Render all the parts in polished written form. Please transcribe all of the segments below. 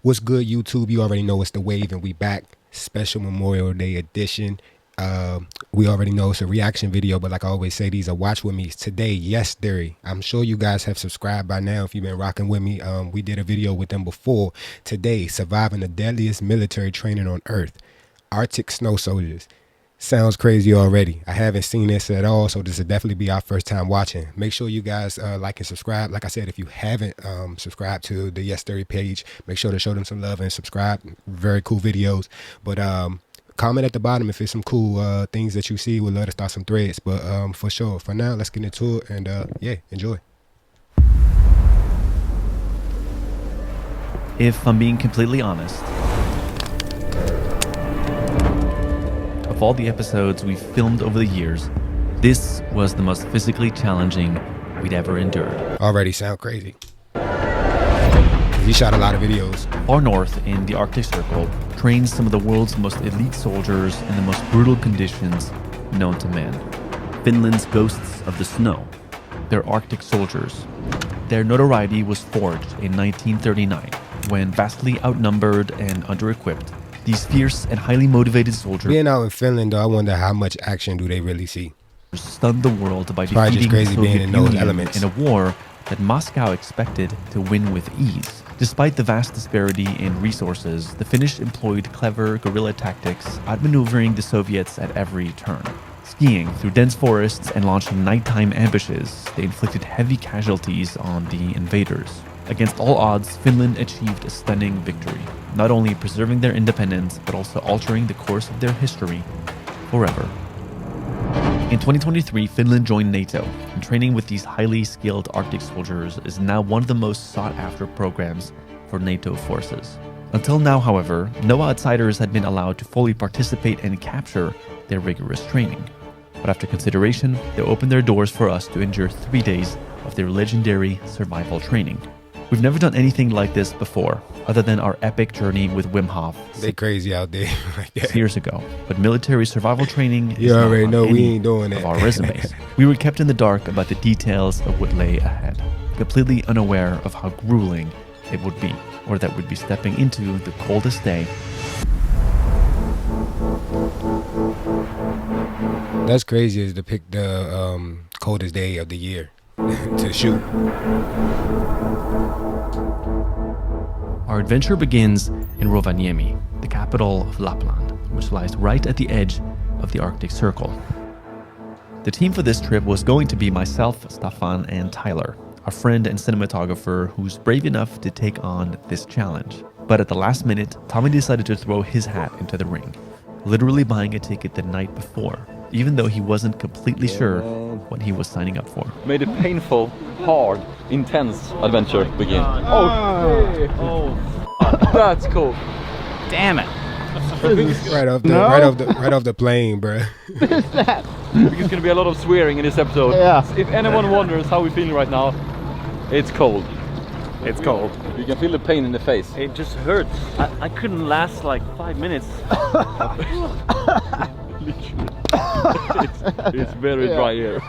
What's good, YouTube? You already know it's the wave, and we back. Special Memorial Day edition. We already know it's a reaction video, but like I always say, these are watch with me today. Yes Theory. I'm sure you guys have subscribed by now if you've been rocking with me. We did a video with them before. Today, surviving the deadliest military training on Earth. Arctic snow soldiers. Sounds crazy already. I haven't seen this at all, so this will definitely be our first time watching. Make sure you guys like and subscribe. Like I said, if you haven't subscribed to the Yes Theory page, make sure to show them some love and subscribe. Very cool videos. But comment at the bottom if it's some cool things that you see. We'd love to start some threads. But for sure, for now, let's get into it. And yeah, enjoy. If I'm being completely honest, of all the episodes we've filmed over the years, this was the most physically challenging we'd ever endured. Already sound crazy. He shot a lot of videos. Far north in the Arctic Circle trains some of the world's most elite soldiers in the most brutal conditions known to man. Finland's ghosts of the snow. They're Arctic soldiers. Their notoriety was forged in 1939 when vastly outnumbered and under-equipped, these fierce and highly motivated soldiers, being out in Finland, though, I wonder how much action do they really see. Stunned the world by Probably defeating just crazy the Soviet being in those Union elements. in a war that Moscow expected to win with ease. Despite the vast disparity in resources, the Finnish employed clever guerrilla tactics, outmaneuvering the Soviets at every turn. Skiing through dense forests and launching nighttime ambushes, they inflicted heavy casualties on the invaders. Against all odds, Finland achieved a stunning victory, not only preserving their independence, but also altering the course of their history forever. In 2023, Finland joined NATO, and training with these highly skilled Arctic soldiers is now one of the most sought-after programs for NATO forces. Until now, however, no outsiders had been allowed to fully participate and capture their rigorous training. But after consideration, they opened their doors for us to endure 3 days of their legendary survival training. We've never done anything like this before, other than our epic journey with Wim Hof. They crazy out there. Years ago. But military survival training is you already know we any ain't doing of that. our resumes. We were kept in the dark about the details of what lay ahead, completely unaware of how grueling it would be, or that we'd be stepping into the coldest day. That's crazy is to pick the coldest day of the year to shoot. Our adventure begins in Rovaniemi, the capital of Lapland, which lies right at the edge of the Arctic Circle. The team for this trip was going to be myself, Staffan, and Tyler, our friend and cinematographer who's brave enough to take on this challenge. But at the last minute, Tommy decided to throw his hat into the ring, literally buying a ticket the night before, even though he wasn't completely sure what he was signing up for. Made a painful, hard, intense adventure begin. Oh, that's cool. Damn it. right off the plane, bro. There's gonna be a lot of swearing in this episode. Yeah. If anyone wonders how we're feeling right now, it's cold. It's cold. You can feel the pain in the face. It just hurts. I couldn't last like 5 minutes. It's very dry here.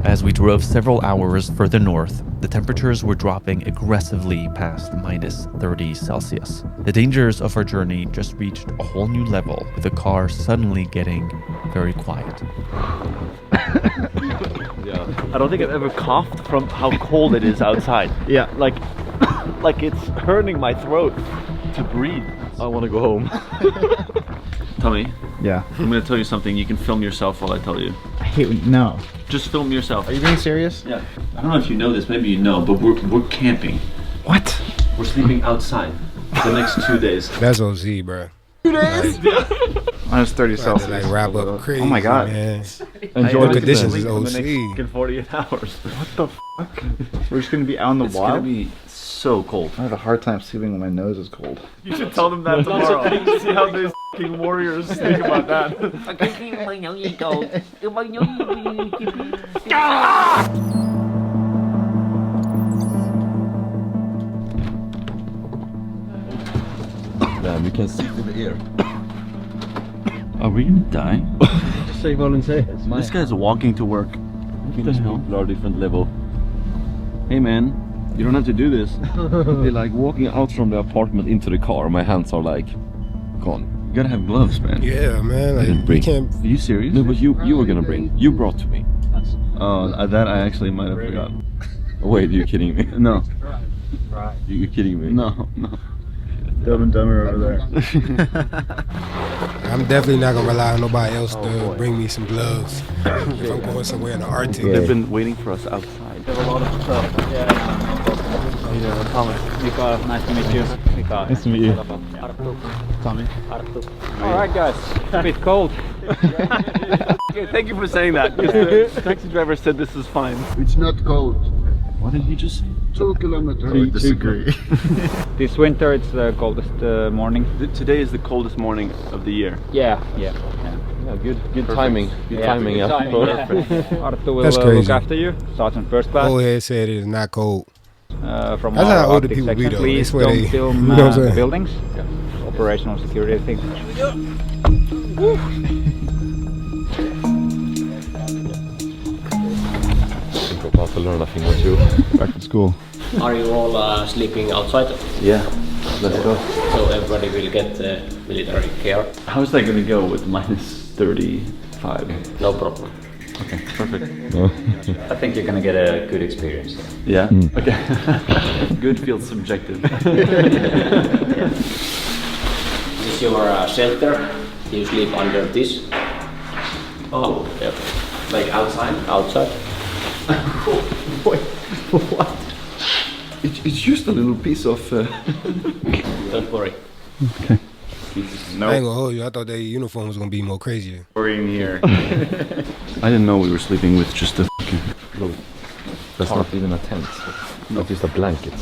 As we drove several hours further north, the temperatures were dropping aggressively past minus 30 Celsius. The dangers of our journey just reached a whole new level, with the car suddenly getting very quiet. Yeah. I don't think I've ever coughed from how cold it is outside. Yeah. Like it's hurting my throat to breathe. I want to go home. Tommy, Yeah. I'm gonna tell you something. You can film yourself while I tell you. I hate when, no. Just film yourself. Are you being serious? Yeah. I don't know if you know this, maybe you know, but we're camping. What? We're sleeping outside the next 2 days. That's OZ, bro. 2 days? Minus 30 About to, Celsius. like wrap up crazy. Oh my god. Man. Enjoy The conditions is For the OC. next 48 hours. What the fuck? We're just gonna be out in the It's wild? gonna be so cold. I have a hard time sleeping when my nose is cold. You should tell them that tomorrow. See how these f***ing warriors think about that. Damn, you can see through the ear. Are we gonna die? Say volunteers. This guy's walking to work. These people are different level. Hey man, You don't have to do this. They're like walking out from the apartment into the car. My hands are like gone. You gotta have gloves, man. Yeah, man. didn't Like, bring. we can't. Are you serious? No, but you were gonna bring. You brought to me. Oh, that I actually might have forgotten. Wait, you're kidding me? No, You're kidding me? no. Dumb and Dumber over there. I'm definitely not gonna rely on nobody else to bring me some gloves if I'm going somewhere in the Arctic. They've been waiting for us outside. Have a lot of stuff. Thomas. Mika, nice to meet you. Mika. Nice to meet you. Arttu. Tommy. Arttu. Alright guys, a bit cold. Okay, thank you for saying that. Because the taxi driver said this is fine. It's not cold. What did he just say? 2 kilometers. I disagree. This winter it's the coldest morning. Today is the coldest morning of the year. Yeah. Yeah, good timing. Good timing, yeah. Arttu will That's look crazy. after you. Sergeant first class. Old head said it is not cold. From That's our how older Arctic people be, section. though. Please That's where don't they- film you know what I'm the saying? buildings. Operational security thing. I think I'm about to learn a thing or two. Back to school. Are you all sleeping outside? Yeah, let's go. So everybody will get military care? How's that gonna go with minus 35? No problem. Okay, perfect. I think you're gonna get a good experience. Yeah? Okay. Good feels subjective. This is your shelter. You sleep under this. Oh, Yep. like outside? Outside. Wait, what? It's just a little piece of... Don't worry. I ain't gonna hold you. I thought their uniform was gonna be more crazier. We're in here. I didn't know we were sleeping with just a fucking... That's not even a tent. That's just a blanket.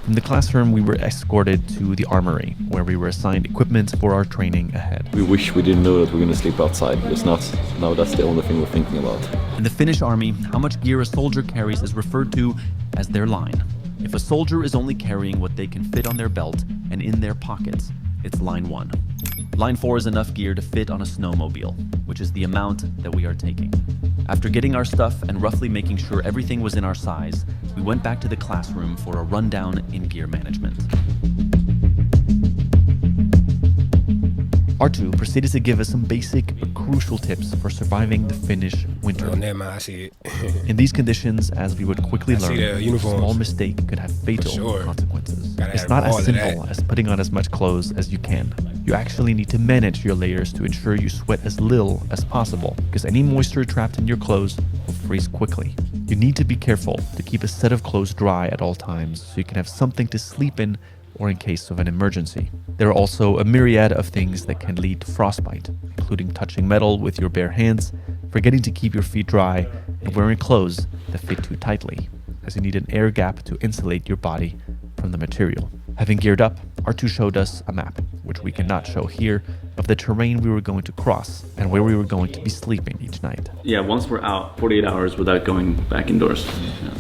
From the classroom, we were escorted to the armory, where we were assigned equipment for our training ahead. We wish we didn't know that we're gonna sleep outside. It's not. Now that's the only thing we're thinking about. In the Finnish army, how much gear a soldier carries is referred to as their line. If a soldier is only carrying what they can fit on their belt and in their pockets, it's line 1. Line 4 is enough gear to fit on a snowmobile, which is the amount that we are taking. After getting our stuff and roughly making sure everything was in our size, we went back to the classroom for a rundown in gear management. Arttu proceeded to give us some basic but crucial tips for surviving the Finnish winter. Oh, never mind. I see it. In these conditions, as we would quickly I see learn, the a uniforms. small mistake could have fatal sure. consequences. Gotta It's have not all as of simple that. as putting on as much clothes as you can. You actually need to manage your layers to ensure you sweat as little as possible, because any moisture trapped in your clothes will freeze quickly. You need to be careful to keep a set of clothes dry at all times so you can have something to sleep in or in case of an emergency. There are also a myriad of things that can lead to frostbite, including touching metal with your bare hands, forgetting to keep your feet dry, and wearing clothes that fit too tightly, as you need an air gap to insulate your body from the material. Having geared up, Arttu showed us a map, which we cannot show here, of the terrain we were going to cross and where we were going to be sleeping each night. Yeah, once we're out, 48 hours without going back indoors. Yeah.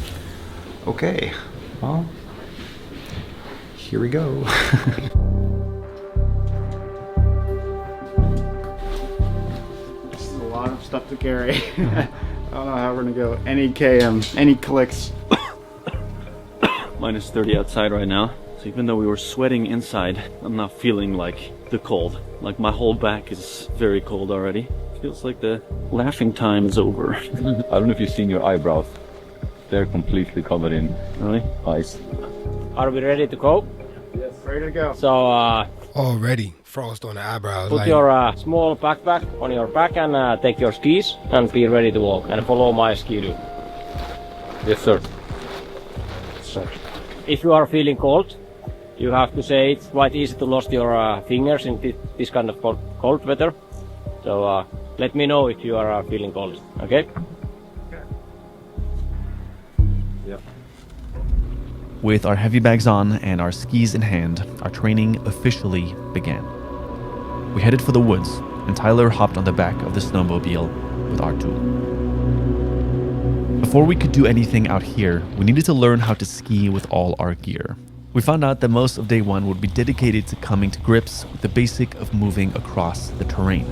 Okay, well, here we go. This is a lot of stuff to carry. I don't know how we're gonna go. Any KM, any clicks. Minus 30 outside right now. So even though we were sweating inside, I'm not feeling like the cold. Like my whole back is very cold already. Feels like the laughing time is over. I don't know if you've seen your eyebrows. They're completely covered in Really? ice. Are we ready to go? Yes, ready to go. So Already frost on the eyebrows. put Like, your small backpack on your back and take your skis and be ready to walk and follow my ski route. Yes, sir. If you are feeling cold, you have to say it's quite easy to lose your fingers in this kind of cold weather. So let me know if you are feeling cold, okay? With our heavy bags on and our skis in hand, our training officially began. We headed for the woods, and Tyler hopped on the back of the snowmobile with Arttu. Before we could do anything out here, we needed to learn how to ski with all our gear. We found out that most of day 1 would be dedicated to coming to grips with the basic of moving across the terrain.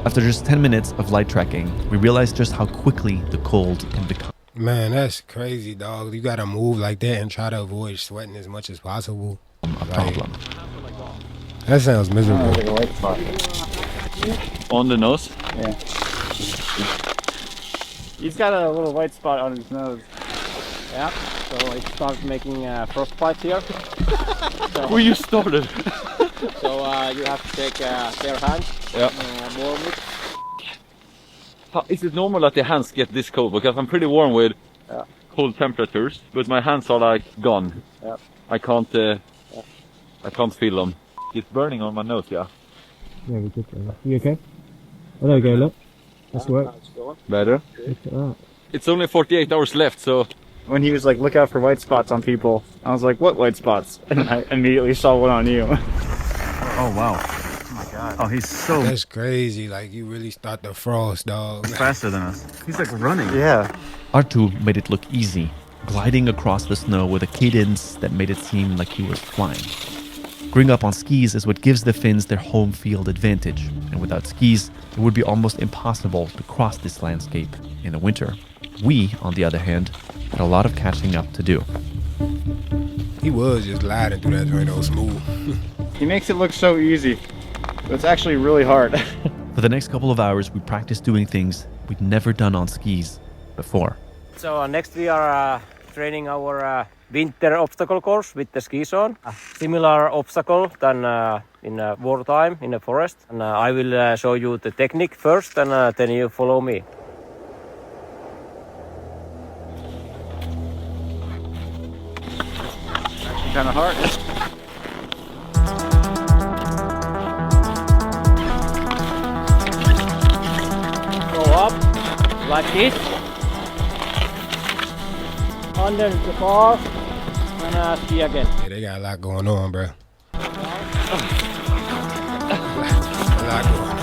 After just 10 minutes of light trekking, we realized just how quickly the cold can become. Man, that's crazy, dog. You gotta move like that and try to avoid sweating as much as possible. A problem. That sounds miserable. On the nose? Yeah. He's got a little white spot on his nose. Yeah, so it starts making frostbite here. Where you started? So you have to take bare hands, warm it. Is it normal that the hands get this cold? Because I'm pretty warm with cold temperatures, but my hands are like gone. Yeah. I can't feel them. It's burning on my nose, yeah. Yeah, we did that. You okay? Oh, there we go, look. That's work. Better? Look at that. It's only 48 hours left, so... When he was like, look out for white spots on people, I was like, what white spots? And I immediately saw one on you. Oh, wow. Oh, my God. Oh, he's so That's crazy. Like, you really start the frost, dog. faster than us. He's like running. Yeah. Artu made it look easy, gliding across the snow with a cadence that made it seem like he was flying. Growing up on skis is what gives the Finns their home field advantage, and without skis, it would be almost impossible to cross this landscape in the winter. We, on the other hand, had a lot of catching up to do. He was just gliding through that joint all smooth. He makes it look so easy, but it's actually really hard. For the next couple of hours, we practiced doing things we'd never done on skis before. So next we are training our winter obstacle course with the skis on. A similar obstacle than in wartime in the forest. And I will show you the technique first, and then you follow me. Kind of hard. Go up like this. Under the bar and ski again. Yeah, they got a lot going on, bro. A lot going on.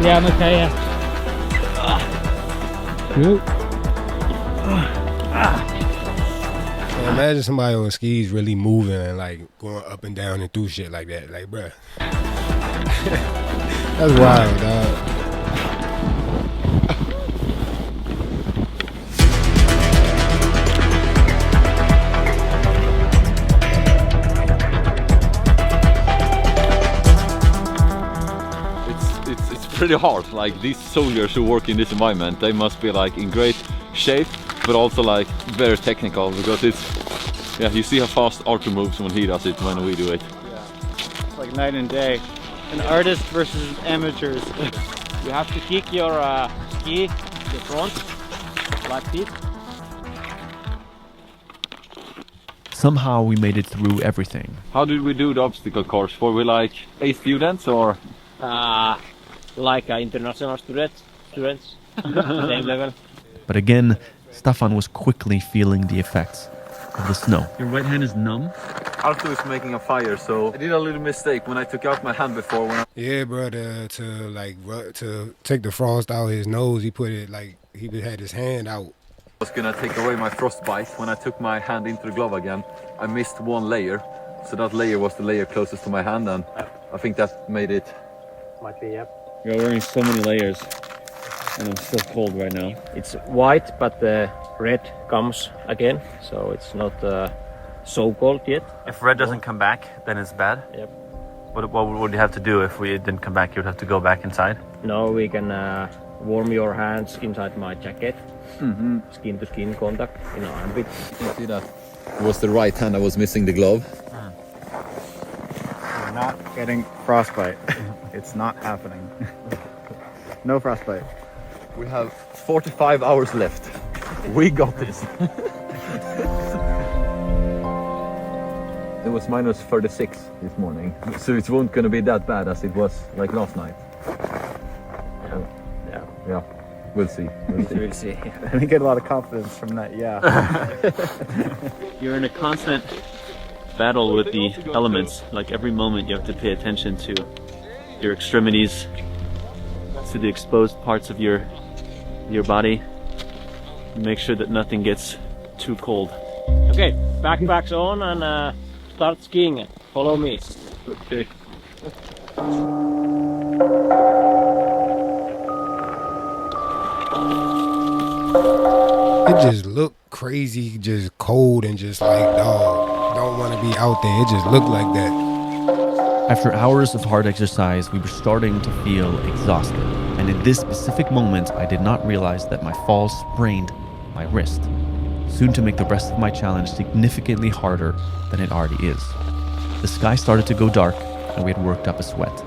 Yeah, I'm okay, yeah. Good. So imagine somebody on skis really moving and like going up and down and through shit like that. Like, bruh. That's wild, dog. It's pretty hard. Like, these soldiers who work in this environment, they must be like in great shape, but also like very technical, because it's, yeah, you see how fast Arthur moves when he does it, when we do it. Yeah, it's like night and day. An artist versus amateurs. You have to kick your ski to the front like this. Somehow we made it through everything. How did we do the obstacle course? Were we like A students or? Like international students, same level. But again, Staffan was quickly feeling the effects of the snow. Your right hand is numb? Arthur is making a fire, so I did a little mistake when I took out my hand before. Yeah, bro, to take the frost out of his nose, he put it like, he had his hand out. I was gonna take away my frostbite. When I took my hand into the glove again, I missed one layer. So that layer was the layer closest to my hand, and I think that made it. Might be, yep. You're wearing so many layers, and I'm still cold right now. It's white, but the red comes again, so it's not so cold yet. If red doesn't come back, then it's bad? Yep. What would you have to do if we didn't come back? You would have to go back inside? Now we can warm your hands inside my jacket. Skin to skin contact in our armpit. You see that? It was the right hand, I was missing the glove. We're not getting frostbite. It's not happening. No frostbite. We have 45 hours left. We got this. The it was minus 36 this morning, so it won't gonna be that bad as it was like last night. Yeah. We'll see. We'll see. I didn't get a lot of confidence from that. Yeah. You're in a constant battle with the elements. Like every moment you have to pay attention to your extremities, to the exposed parts of your body. Make sure that nothing gets too cold. Okay, backpacks on and start skiing. Follow me. Okay. It just looked crazy, just cold and just like, dog, don't want to be out there. It just looked like that. After hours of hard exercise, we were starting to feel exhausted. And in this specific moment, I did not realize that my fall sprained my wrist, soon to make the rest of my challenge significantly harder than it already is. The sky started to go dark, and we had worked up a sweat,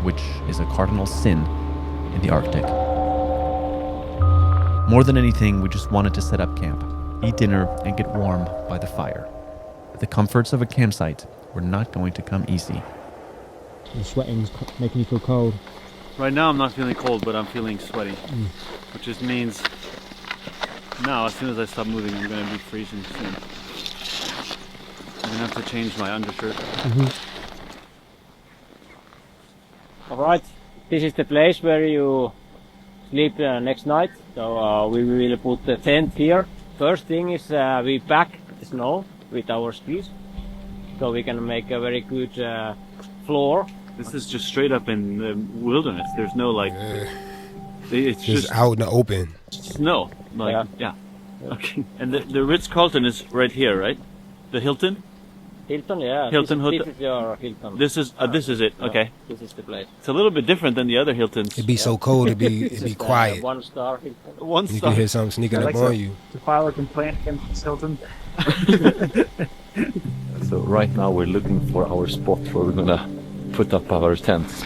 which is a cardinal sin in the Arctic. More than anything, we just wanted to set up camp, eat dinner, and get warm by the fire. But the comforts of a campsite were not going to come easy. The sweating's making you feel cold. Right now I'm not feeling cold, but I'm feeling sweaty, which just means now as soon as I stop moving, I'm going to be freezing soon. I'm going to have to change my undershirt. Alright, this is the place where you sleep next night. So we will put the tent here. First thing is we pack the snow with our skis, so we can make a very good floor. This is just straight up in the wilderness. There's no like, it's just out in the open. Snow. Like, yeah. Okay. And the Ritz-Carlton is right here, right? The Hilton? Hilton, yeah. Hilton this is your Hilton. This is it. Okay. This is the place. It's a little bit different than the other Hiltons. It'd be so cold. It'd be quiet. 1-star Hilton. 1 You star. can hear something sneaking up on you. To file a complaint against Hilton. So right now we're looking for our spot where we're gonna put up our tents.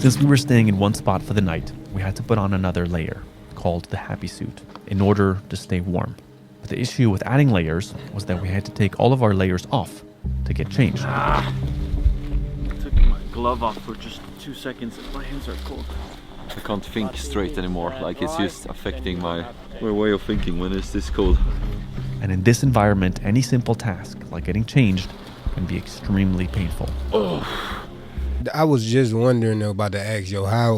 Since we were staying in one spot for the night, we had to put on another layer, called the happy suit, in order to stay warm. But the issue with adding layers was that we had to take all of our layers off to get changed. I took my glove off for just 2 seconds and my hands are cold. I can't think straight anymore, like it's just affecting my way of thinking when it's this cold. And in this environment, any simple task, like getting changed, can be extremely painful. I was just wondering though, about to ask, how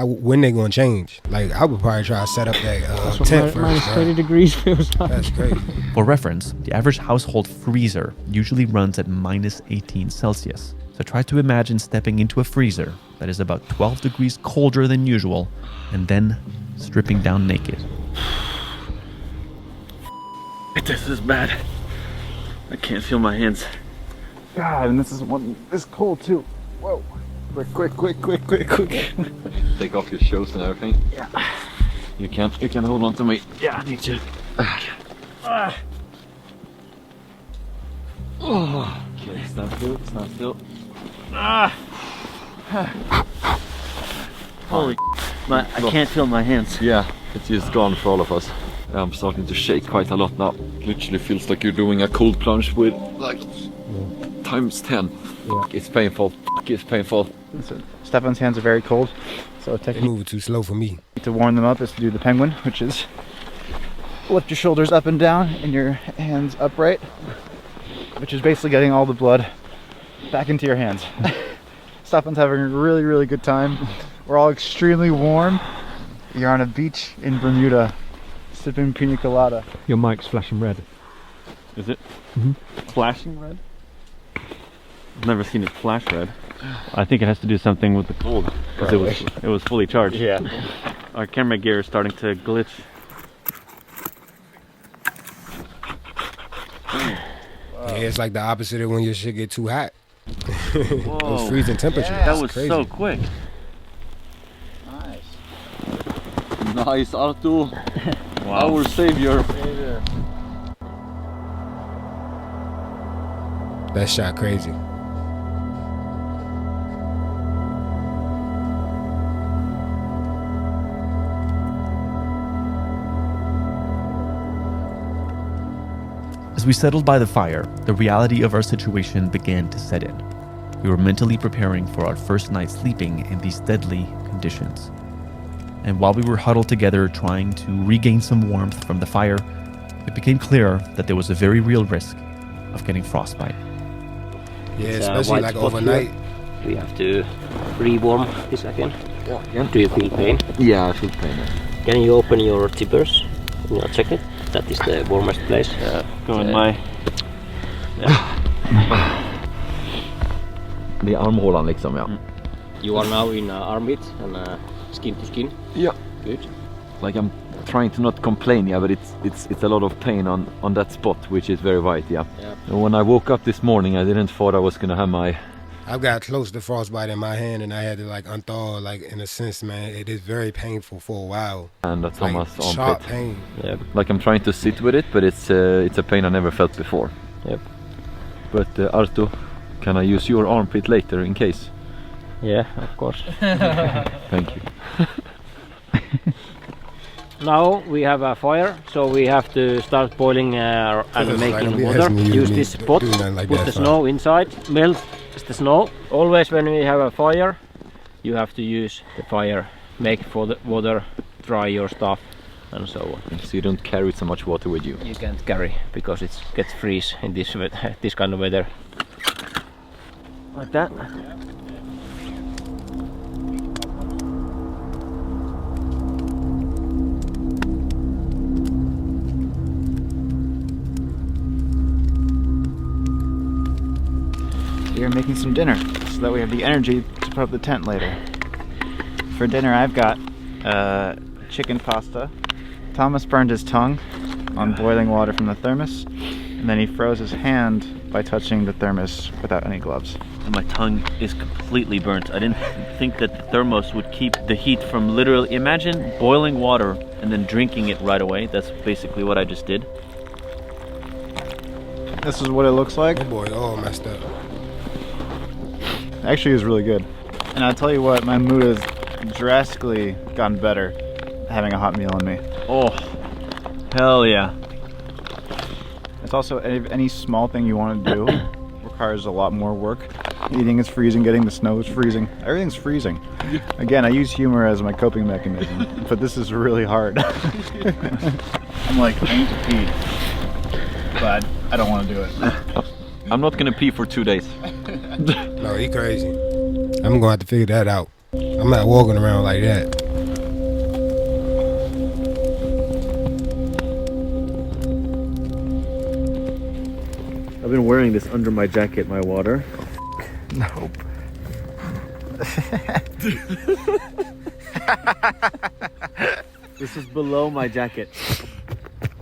when they gonna change? Like, I would probably try to set up that tent Minus first. 30 degrees feels like. That's crazy. For reference, the average household freezer usually runs at minus 18 Celsius. So try to imagine stepping into a freezer that is about 12 degrees colder than usual, and then stripping down naked. This is bad. I can't feel my hands. God, and this is this cold too. Whoa. Quick. Take off your shoes and everything. Yeah. You can hold on to me. Yeah, I need to. Okay, stand still. Holy I can't feel my hands. Yeah, it's just gone for all of us. I'm starting to shake quite a lot now. Literally feels like you're doing a cold plunge with like times 10. Yeah. It's painful. It's painful. Listen, Stefan's hands are very cold, so a They technique moving too slow for me. to warm them up is to do the penguin, which is lift your shoulders up and down and your hands upright, which is basically getting all the blood back into your hands. Stefan's having a really good time. We're all extremely warm. You're on a beach in Bermuda, sipping pina colada. Your mic's flashing red. Is it? Flashing red? I've never seen it flash red. I think it has to do something with the cold, because it was fully charged. Yeah. Our camera gear is starting to glitch. Yeah, it's like the opposite of when your shit get too hot. Those freezing temperatures. That was crazy. so quick. Nice, Artu. Wow. Our savior. That shot crazy. As we settled by the fire, the reality of our situation began to set in. We were mentally preparing for our first night sleeping in these deadly conditions. And while we were huddled together trying to regain some warmth from the fire, it became clear that there was a very real risk of getting frostbite. Yeah, especially like overnight. Here. We have to re-warm this again. Yeah. Do you feel pain? Yeah, I feel pain. Can you open your zippers in your jacket? That is the warmest place. Go in my... Det är armhålan liksom, ja. You are now in armpit and skin to skin. Yeah. Good. Like I'm trying to not complain, yeah, but it's a lot of pain on that spot, which is very white, yeah. And when I woke up this morning, I didn't thought I was gonna have my... I've got close to frostbite in my hand and I had to like unthaw, like in a sense, man, it is very painful for a while. And that's like almost sharp armpit. pain. Yeah. Like I'm trying to sit with it, but it's a pain I never felt before. Yep. But Arto, can I use your armpit later in case? Yeah, of course. Thank you. Now we have a fire, so we have to start boiling and making water. Use this pot, like put the snow inside, melt the snow. Always when we have a fire, you have to use the fire, make for the water, dry your stuff and so on. So you don't carry so much water with you? You can't carry because it gets freeze in this kind of weather. Like that. We are making some dinner so that we have the energy to put up the tent later. For dinner I've got chicken pasta. Thomas burned his tongue on boiling water from the thermos, and then he froze his hand by touching the thermos without any gloves. And my tongue is completely burnt. I didn't think that the thermos would keep the heat from literally... Imagine boiling water and then drinking it right away. That's basically what I just did. This is what it looks like. Oh boy, all messed up. Actually, it's really good. And I'll tell you what, my mood has drastically gotten better having a hot meal on me. Oh, hell yeah. It's also any small thing you want to do requires a lot more work. Eating is freezing, getting the snow is freezing. Everything's freezing. Again, I use humor as my coping mechanism, but this is really hard. I'm like, I need to pee, but I don't want to do it. I'm not gonna pee for 2 days. No, he crazy. I'm gonna have to figure that out. I'm not walking around like that. I've been wearing this under my jacket, my water. Nope. This is below my jacket.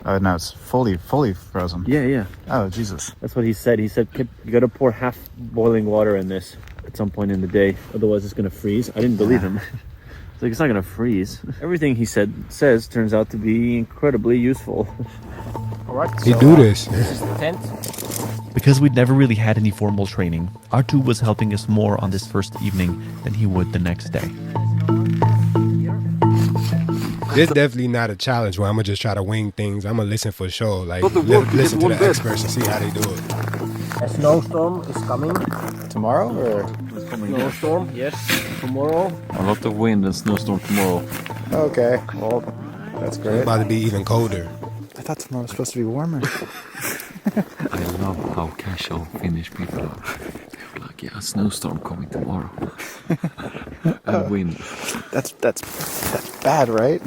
Oh, no, it's fully frozen. Yeah, yeah. Oh, Jesus. That's what he said. He said, you gotta pour half boiling water in this at some point in the day, otherwise it's gonna freeze. I didn't believe him. It's like, it's not gonna freeze. Everything he says turns out to be incredibly useful. Alright, He do this. This is the tent. Because we'd never really had any formal training, Artu was helping us more on this first evening than he would the next day. This definitely not a challenge where I'm gonna just try to wing things. I'm gonna listen for sure. Like listen to the experts and see how they do it. A snowstorm is coming. Tomorrow or? Snowstorm, yes, tomorrow. A lot of wind and snowstorm tomorrow. Okay, well, that's It's great. about to be even colder. I thought tomorrow was supposed to be warmer. I love how casual Finnish people are. They're like, yeah, a snowstorm coming tomorrow. And wind. That's bad, right?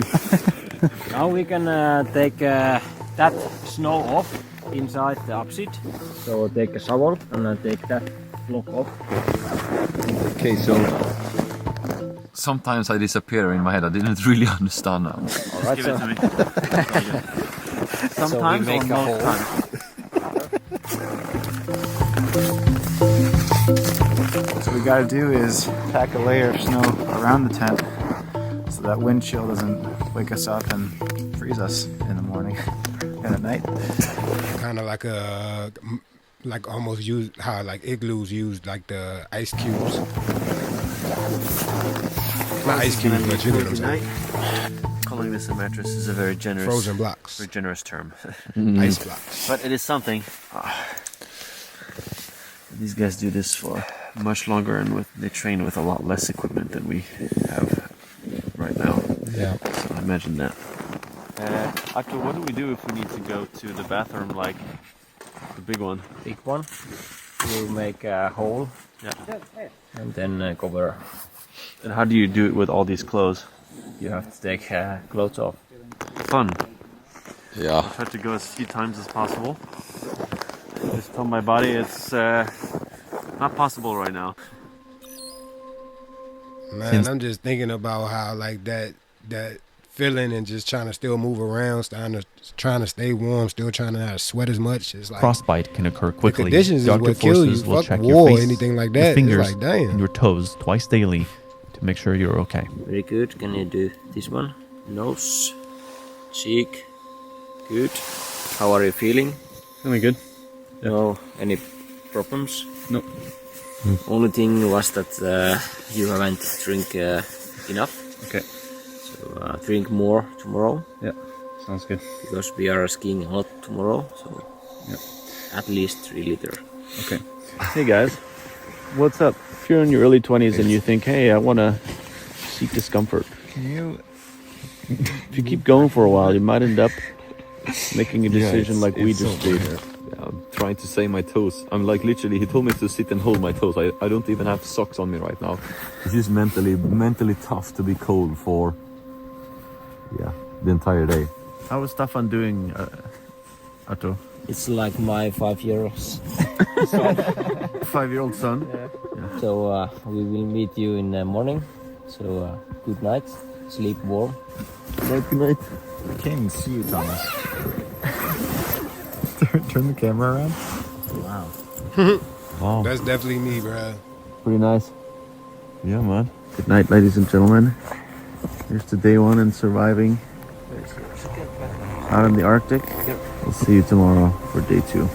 Now we can take that snow off inside the upseat. So take a shovel and take that block off. Okay, so sometimes I disappear in my head. I didn't really understand now. Alright, Give it to me. so we Sometimes make or a most hole. times. So what we gotta do is pack a layer of snow around the tent so that wind chill doesn't wake us up and freeze us in the morning and at night. Kind of like a, like almost used how like igloos use like the ice cubes. Not ice cubes, but you know what I'm saying. Calling this a mattress is a very generous, frozen blocks, very generous term. ice blocks. But it is something. These guys do this for much longer, and they train with a lot less equipment than we have right now. Yeah. So imagine that. Akko, what do we do if we need to go to the bathroom, like the big one? Big one. You make a hole. Yeah. And then cover. And how do you do it with all these clothes? You have to take clothes off. Fun. Yeah. I try to go as few times as possible. I just told my body it's not possible right now. Man, I'm just thinking about how like that feeling and just trying to still move around, trying to stay warm, still trying to not sweat as much. It's like Frostbite can occur quickly. The conditions Doctor is what kills you. forces will Fuck check war your or face, anything like your that. fingers, It's like, damn. and your toes twice daily to make sure you're okay. Very good. Can you do this one? Nose, cheek. Good. How are you feeling? Feeling good. No, any problems? No. Only thing was that you haven't drink enough. Okay. So drink more tomorrow. Yeah. Sounds good. Because we are skiing a lot tomorrow, so at least 3 liters. Okay. Hey guys, what's up? If you're in your early 20s and you think, hey, I want to seek discomfort, if you keep going for a while, you might end up making a decision like we just did. I'm trying to save my toes. I'm like literally, he told me to sit and hold my toes. I don't even have socks on me right now. It's just mentally tough to be cold for the entire day. How was Staffan doing, Atto? It's like my 5 years. 5-year-old son? Yeah. So we will meet you in the morning. So good night. Sleep warm. Good night. I can't even see you, Thomas. Turn the camera around. Wow. Wow. That's definitely me, bro. Pretty nice. Yeah, man. Good night, ladies and gentlemen. Here's to day one and surviving out in the Arctic. We'll see you tomorrow for day 2.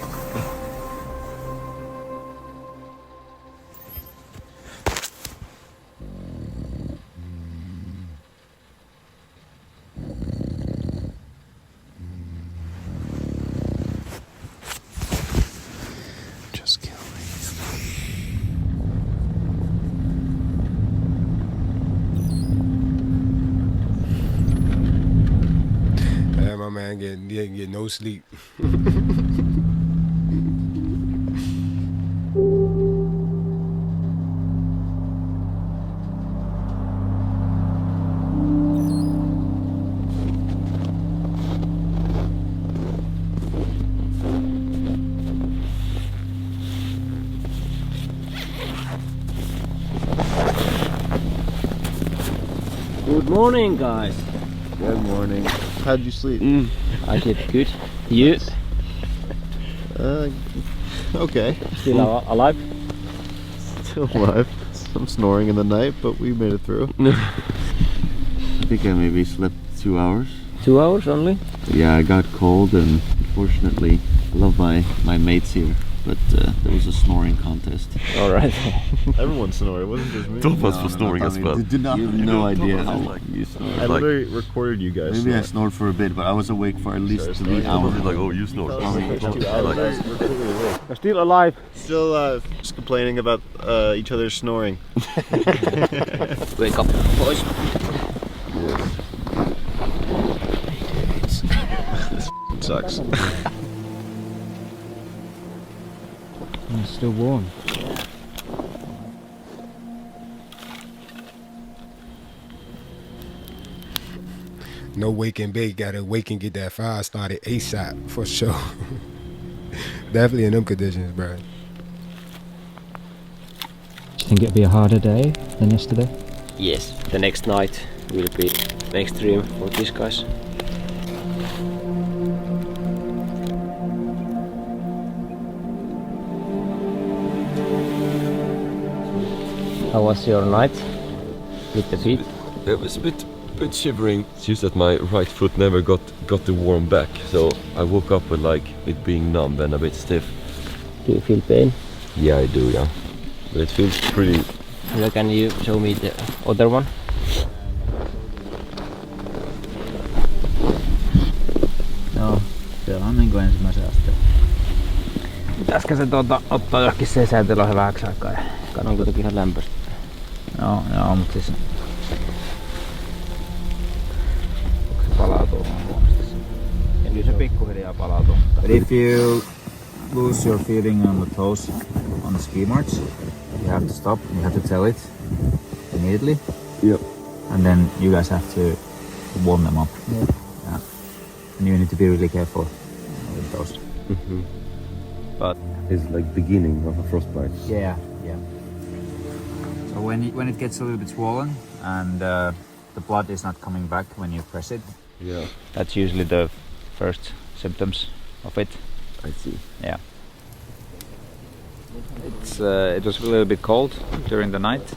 Just kill me. Yeah, my man didn't get no sleep. Good morning, guys. Good morning. How'd you sleep? I did good. You? Okay. Still alive? Still alive. Some snoring in the night, but we made it through. I think I maybe slept 2 hours. 2 hours only? Yeah, I got cold and unfortunately I love my mates here, but there was a snoring contest. Alright. Everyone snored, it wasn't just me. Thomas was snoring as well. You have no idea how like, you snore. I literally recorded you guys. Maybe I snored for a bit, but I was awake for at least 3 hours. Like, oh, you snore. We're still alive. Still just complaining about each other's snoring. Wake up, boys. Sucks. It's still warm. No wake and bake. Gotta wake and get that fire started ASAP for sure. Definitely in them conditions, bro. Think it'll be a harder day than yesterday? Yes, the next night will be extreme for these guys. How was your night with the feet? It was a bit shivering. It's just that my right foot never got the warm back, so I woke up with like it being numb and a bit stiff. Do you feel pain? Yeah, I do, yeah. But it feels pretty. Can you show me the other one? on niinku ensimmäisen asteen. Pitäisikö se ottaa johonkin säätelyä vähäksi aikaa? On kuitenkin ihan lämpöistä. Joo, mut siis... Se palautuu huomasti. Ja kyllä se pikkuhiljaa palautuu. But if you lose your feeling on the toes on the ski marks, you have to stop. You have to tell it immediately. Yep. And then you guys have to warm them up. Yeah. And you need to be really careful with those. Mm-hmm. But it's like beginning of a frostbite. Yeah. So when it gets a little bit swollen and the blood is not coming back when you press it, that's usually the first symptoms of it. I see. Yeah. It was a little bit cold during the night.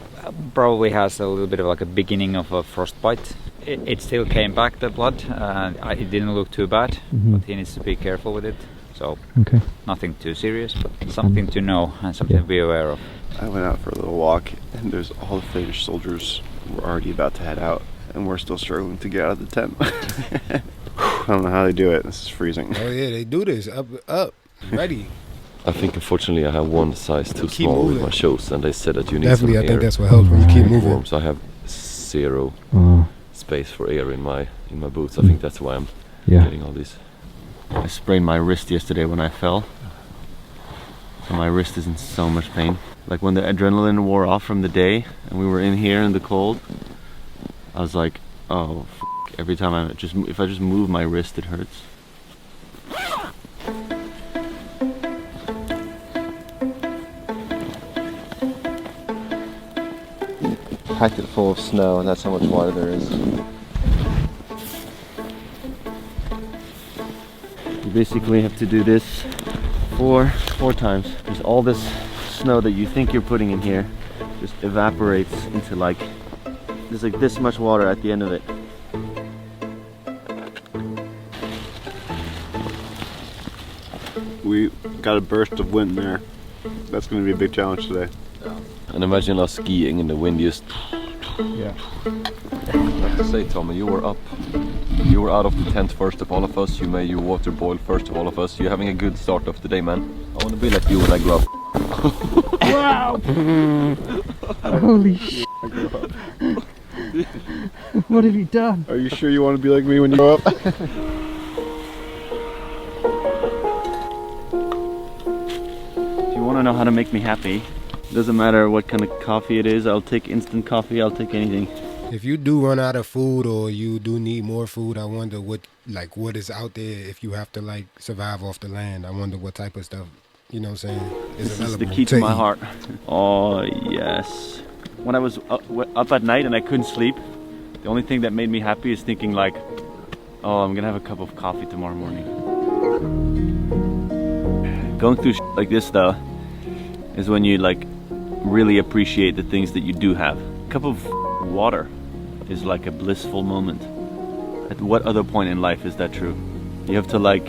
Probably has a little bit of like a beginning of a frostbite. It still came back, the blood. It didn't look too bad, but he needs to be careful with it. So nothing too serious, but something to know and something to be aware of. I went out for a little walk, and there's all the Finnish soldiers were already about to head out, and we're still struggling to get out of the tent. I don't know how they do it. This is freezing. Oh yeah, they do this up, ready. I think unfortunately I have one size too small with my shoes, and they said that you need Definitely, some I think air that's what helps when you keep moving. So I have zero space for air in my boots. I think that's why I'm getting all these. I sprained my wrist yesterday when I fell, so my wrist is in so much pain. Like when the adrenaline wore off from the day and we were in here in the cold, I was like, oh, every time if I just move my wrist, it hurts. Packed it full of snow, and that's how much water there is. You basically have to do this four times, because all this snow that you think you're putting in here just evaporates into like, there's like this much water at the end of it. We got a burst of wind there. That's going to be a big challenge today. And imagine us skiing in the wind just... Yeah. I have to say, Tommy, you were up. You were out of the tent first of all of us. You made your water boil first of all of us. You're having a good start of the day, man. I want to be like you when I grow up. Wow! Holy shit! What have you done? Are you sure you want to be like me when you grow up? If you want to know how to make me happy, it doesn't matter what kind of coffee it is. I'll take instant coffee. I'll take anything. If you do run out of food or you do need more food, I wonder what is out there if you have to like survive off the land. I wonder what type of stuff, you know what I'm saying, is This is the available key to my eat. heart. Oh yes. When I was up at night and I couldn't sleep, the only thing that made me happy is thinking like, oh, I'm gonna have a cup of coffee tomorrow morning. Going through shit like this though is when you like really appreciate the things that you do have. A cup of water is like a blissful moment. At what other point in life is that true? You have to like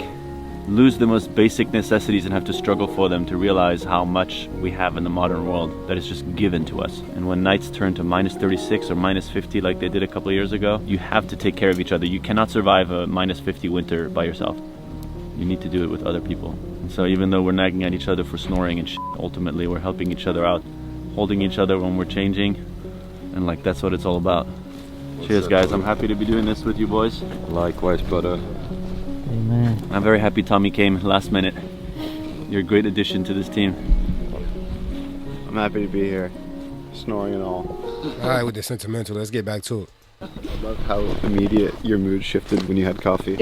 lose the most basic necessities and have to struggle for them to realize how much we have in the modern world that is just given to us. And when nights turn to minus 36 or minus 50 like they did a couple of years ago, you have to take care of each other. You cannot survive a minus 50 winter by yourself. You need to do it with other people. And so even though we're nagging at each other for snoring and ultimately we're helping each other out, holding each other when we're changing, and like that's what it's all about. Cheers guys, I'm happy to be doing this with you boys. Likewise, brother. Amen. I'm very happy Tommy came last minute. You're a great addition to this team. I'm happy to be here, snoring and all. Alright, with the sentimental, let's get back to it. I love how immediate your mood shifted when you had coffee.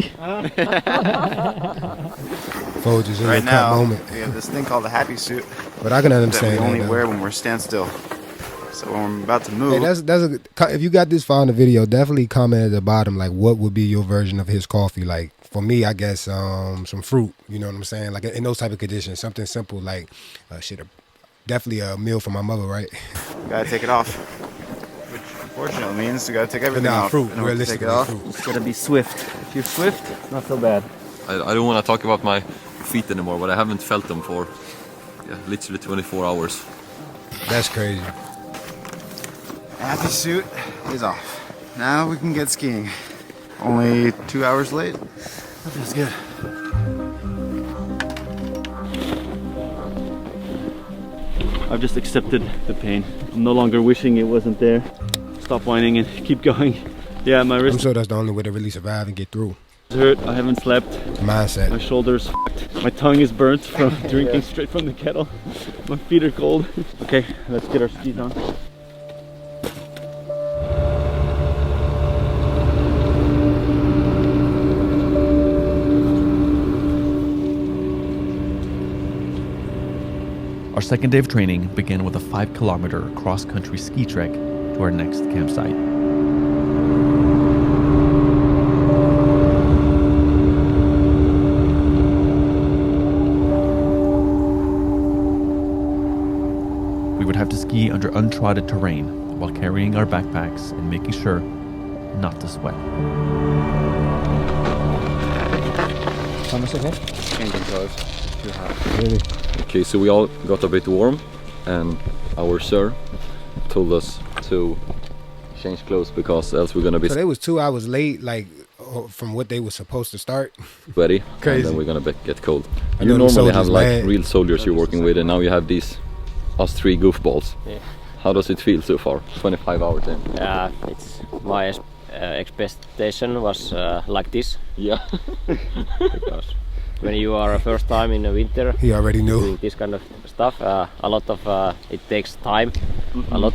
Folgers in Right your cup now, moment. we have this thing called a happy suit. But I can that understand we that. only though. wear when we're standstill. So when we're about to move, Hey, if you got this far in the video, definitely comment at the bottom like what would be your version of his coffee. Like for me, I guess some fruit. You know what I'm saying? Like in those type of conditions, something simple like definitely a meal for my mother, right? you gotta take it off. Which unfortunately means you gotta take everything But nah, off. fruit. in order to take Realistically, it off. fruit. It's gotta be swift. If you're swift, it's not so bad. I don't want to talk about my feet anymore, but I haven't felt them for literally 24 hours. That's crazy. Happy suit is off. Now we can get skiing. Only 2 hours late. That feels good. I've just accepted the pain. I'm no longer wishing it wasn't there. Stop whining and keep going. Yeah, my wrist. I'm sure that's the only way to really survive and get through. Hurt. I haven't slept. Mindset. My shoulders f***ed. My tongue is burnt from drinking straight from the kettle. My feet are cold. Okay, let's get our skis on. Our second day of training began with a 5-kilometer cross-country ski trek to our next campsite. We would have to ski under untrodden terrain while carrying our backpacks and making sure not to sweat. Thomas, okay? Can't control it. It's too hot. Really? Okay, so we all got a bit warm and our sir told us to change clothes because else we're gonna be So they was 2 hours late, like from what they were supposed to start. sweaty. Crazy. And then we're gonna get cold. I You know them normally have soldiers like mad. real soldiers you're working with, and now you have these us 3 goofballs. Yeah. How does it feel so far? 25 hours in. Yeah, it's my expectation was like this. Yeah. Because when you are first time in the winter, He already knew. do this kind of stuff. A lot of it takes time, a lot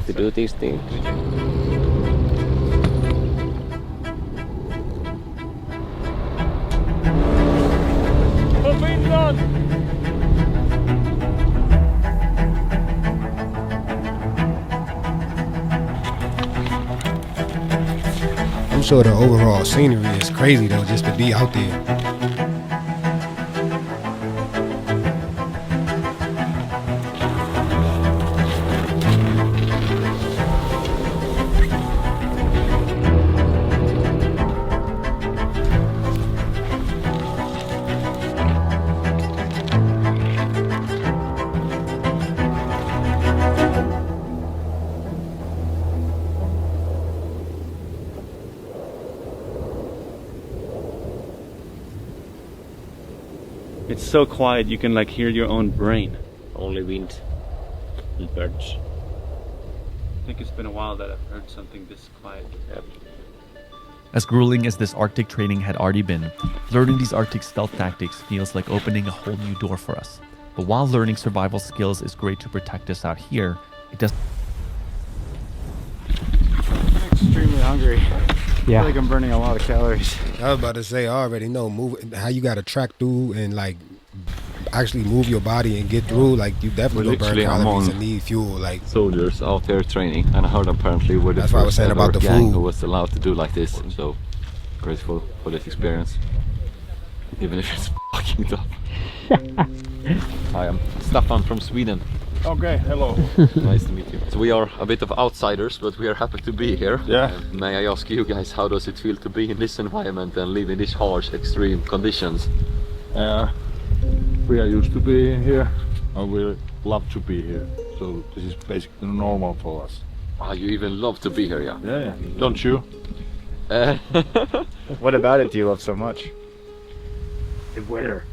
to do these things. I'm sure the overall scenery is crazy though, just to be out there. It's so quiet you can like hear your own brain. Only wind and birds. I think it's been a while that I've heard something this quiet. Yep. As grueling as this Arctic training had already been, learning these Arctic stealth tactics feels like opening a whole new door for us. But while learning survival skills is great to protect us out here, it does. I'm extremely hungry. I Yeah. feel like I'm burning a lot of calories. I was about to say, I already know how you got to track through and like actually move your body and get through. Like you definitely gonna burn Literally, I'm calories on and need fuel. Like soldiers out there training, and I heard apparently we're the That's what I was first saying ever about the gang food. who was allowed to do like this. So grateful for this experience, even if it's fucking tough. Hi, I'm Staffan from Sweden. Okay, hello. Nice to meet you. So we are a bit of outsiders, but we are happy to be here. Yeah. May I ask you guys, how does it feel to be in this environment and live in these harsh, extreme conditions? We are used to being here, and we love to be here. So this is basically normal for us. Ah, you even love to be here, yeah? Yeah. Don't you? What about it do you love so much? The weather.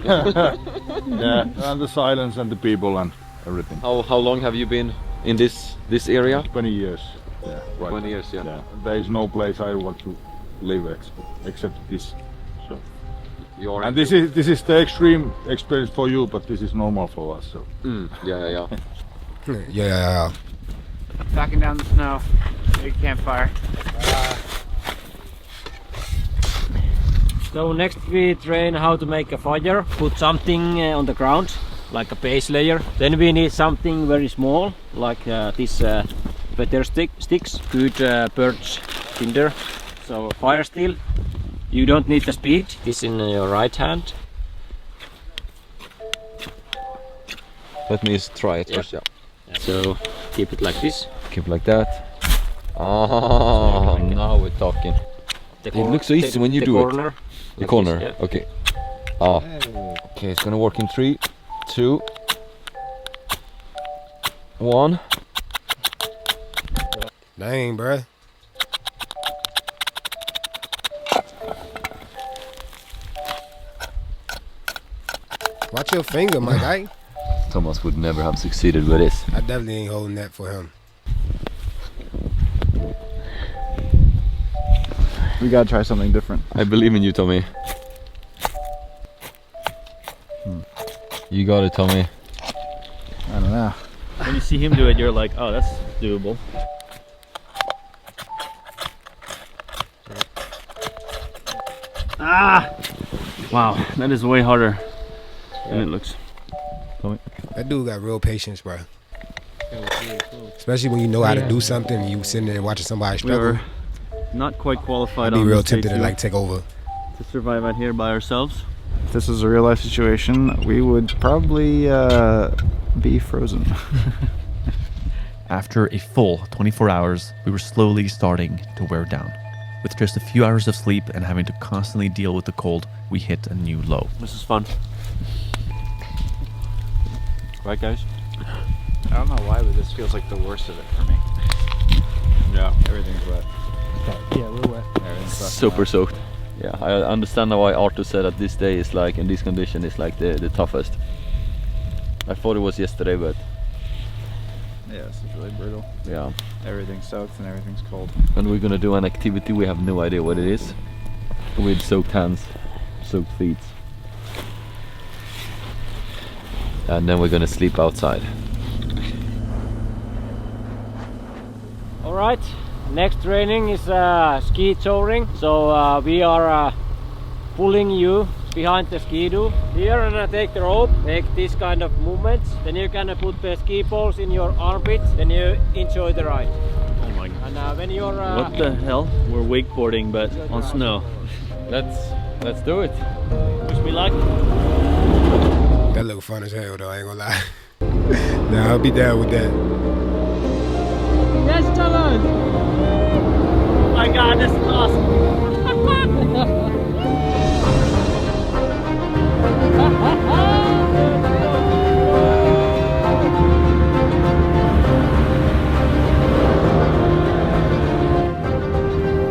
Yeah, and the silence and the people and everything. How long have you been in this area? 20 years. Yeah, right. 20 years, yeah. There is no place I want to live except this. So. And this is the extreme experience for you, but this is normal for us. So. Yeah. yeah. Backing down the snow. Big campfire. So next we train how to make a fire. Put something on the ground, like a base layer. Then we need something very small, like this better sticks, good birch tinder. So fire steel. You don't need the speed. This in your right hand. Let me try it first, yeah. So keep it like this. Keep like that. Oh, now we're talking. It looks so easy when you do corner. it. The corner, yeah. okay. Okay, it's gonna work in 3, 2, 1. Dang, bruh. Watch your finger, my guy. Thomas would never have succeeded with this. I definitely ain't holding that for him. We gotta try something different. I believe in you, Tommy. You got it, Tommy. I don't know. When you see him do it, you're like, oh, that's doable. Ah! Wow, that is way harder than it looks. Tommy. That dude got real patience, bro. Especially when you know how to do something and you sitting there watching somebody struggle. We're not quite qualified I'd be on real this day tempted to like take over. to survive out here by ourselves. If this was a real life situation, we would probably be frozen. After a full 24 hours, we were slowly starting to wear down. With just a few hours of sleep and having to constantly deal with the cold, we hit a new low. This is fun. Right, guys? I don't know why, but this feels like the worst of it for me. Yeah, everything's wet. Yeah, we're wet. Everything's Super soaked. Yeah, I understand why Arthur said that this day is like, in this condition, is like the toughest. I thought it was yesterday, but yeah, this is really brutal. yeah. Everything's soaked and everything's cold. And we're gonna do an activity, we have no idea what it is. With soaked hands, soaked feet. And then we're gonna sleep outside. Alright, next training is ski touring. So we are pulling you behind the ski-doo here, and take the rope, make this kind of movements. Then you can put the ski poles in your armpits, then you enjoy the ride. Oh my god. And when you're what the hell? We're wakeboarding, but on snow. Let's do it. Wish me luck. That look fun as hell though, I ain't gonna lie. Nah, I'll be down with that. Yes, Thomas! Oh my god, this is awesome.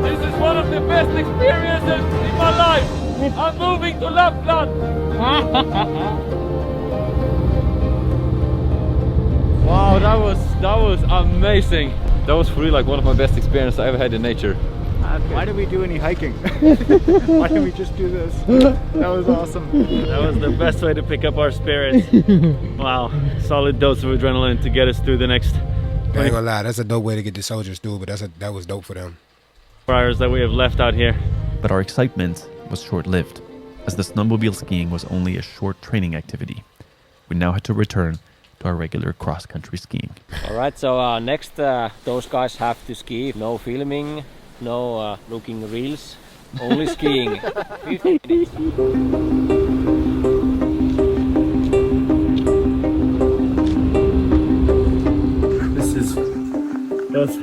This is one of the best experiences in my life. I'm moving to Lapland. Wow, that was amazing. That was really like one of my best experiences I ever had in nature. Why did we do any hiking? Why didn't we just do this? That was awesome. That was the best way to pick up our spirits. Wow, solid dose of adrenaline to get us through the next I ain't gonna lie, that's a dope way to get the soldiers through, but that was dope for them. 4 hours that we have left out here. But our excitement was short-lived, as the snowmobile skiing was only a short training activity. We now had to return to our regular cross-country skiing. Alright, so next those guys have to ski. No filming, no looking reels, only skiing. 15 minutes. This is both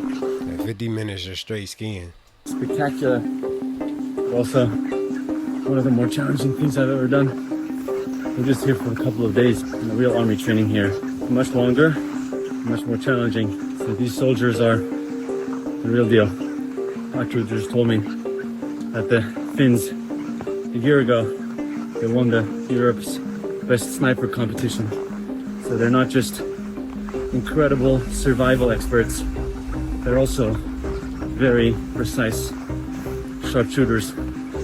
50 minutes of straight skiing. spectacular, but also one of the more challenging things I've ever done. We're just here for a couple of days in the real army training here. Much longer, much more challenging. So these soldiers are the real deal. Arthur just told me that the Finns, a year ago, they won the Europe's best sniper competition. So they're not just incredible survival experts, they're also very precise sharpshooters.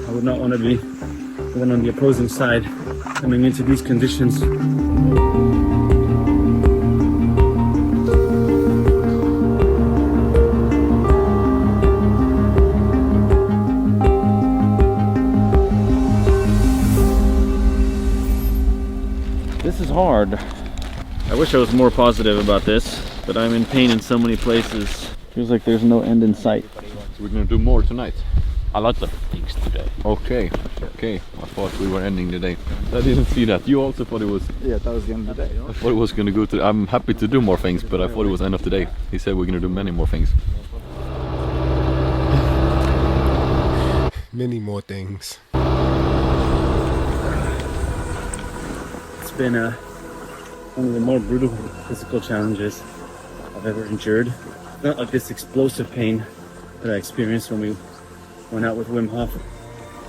I would not want to be the one on the opposing side coming into these conditions. This is hard. I wish I was more positive about this, but I'm in pain in so many places. Feels like there's no end in sight. So we're gonna do more tonight. A lot of things today. Okay. I thought we were ending the day. I didn't see that. You also thought it was. Yeah, that was the end of the day. I thought it was gonna go to. I'm happy to do more things, but I thought it was end of the day. He said we're gonna do many more things. Many more things. It's been one of the more brutal physical challenges I've ever endured. Not like this explosive pain that I experienced when we went out with Wim Hof.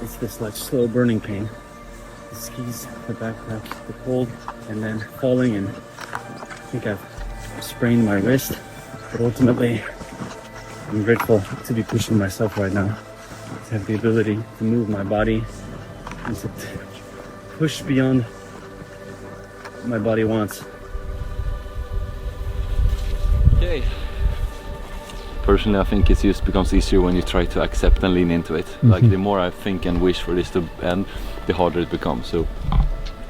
It's this like slow burning pain. The skis, the backpack, the cold, and then falling and think I've sprained my wrist, but ultimately I'm grateful to be pushing myself right now, to have the ability to move my body and to push beyond what my body wants. Okay. Personally, I think it just becomes easier when you try to accept and lean into it. Like the more I think and wish for this to end, the harder it becomes. So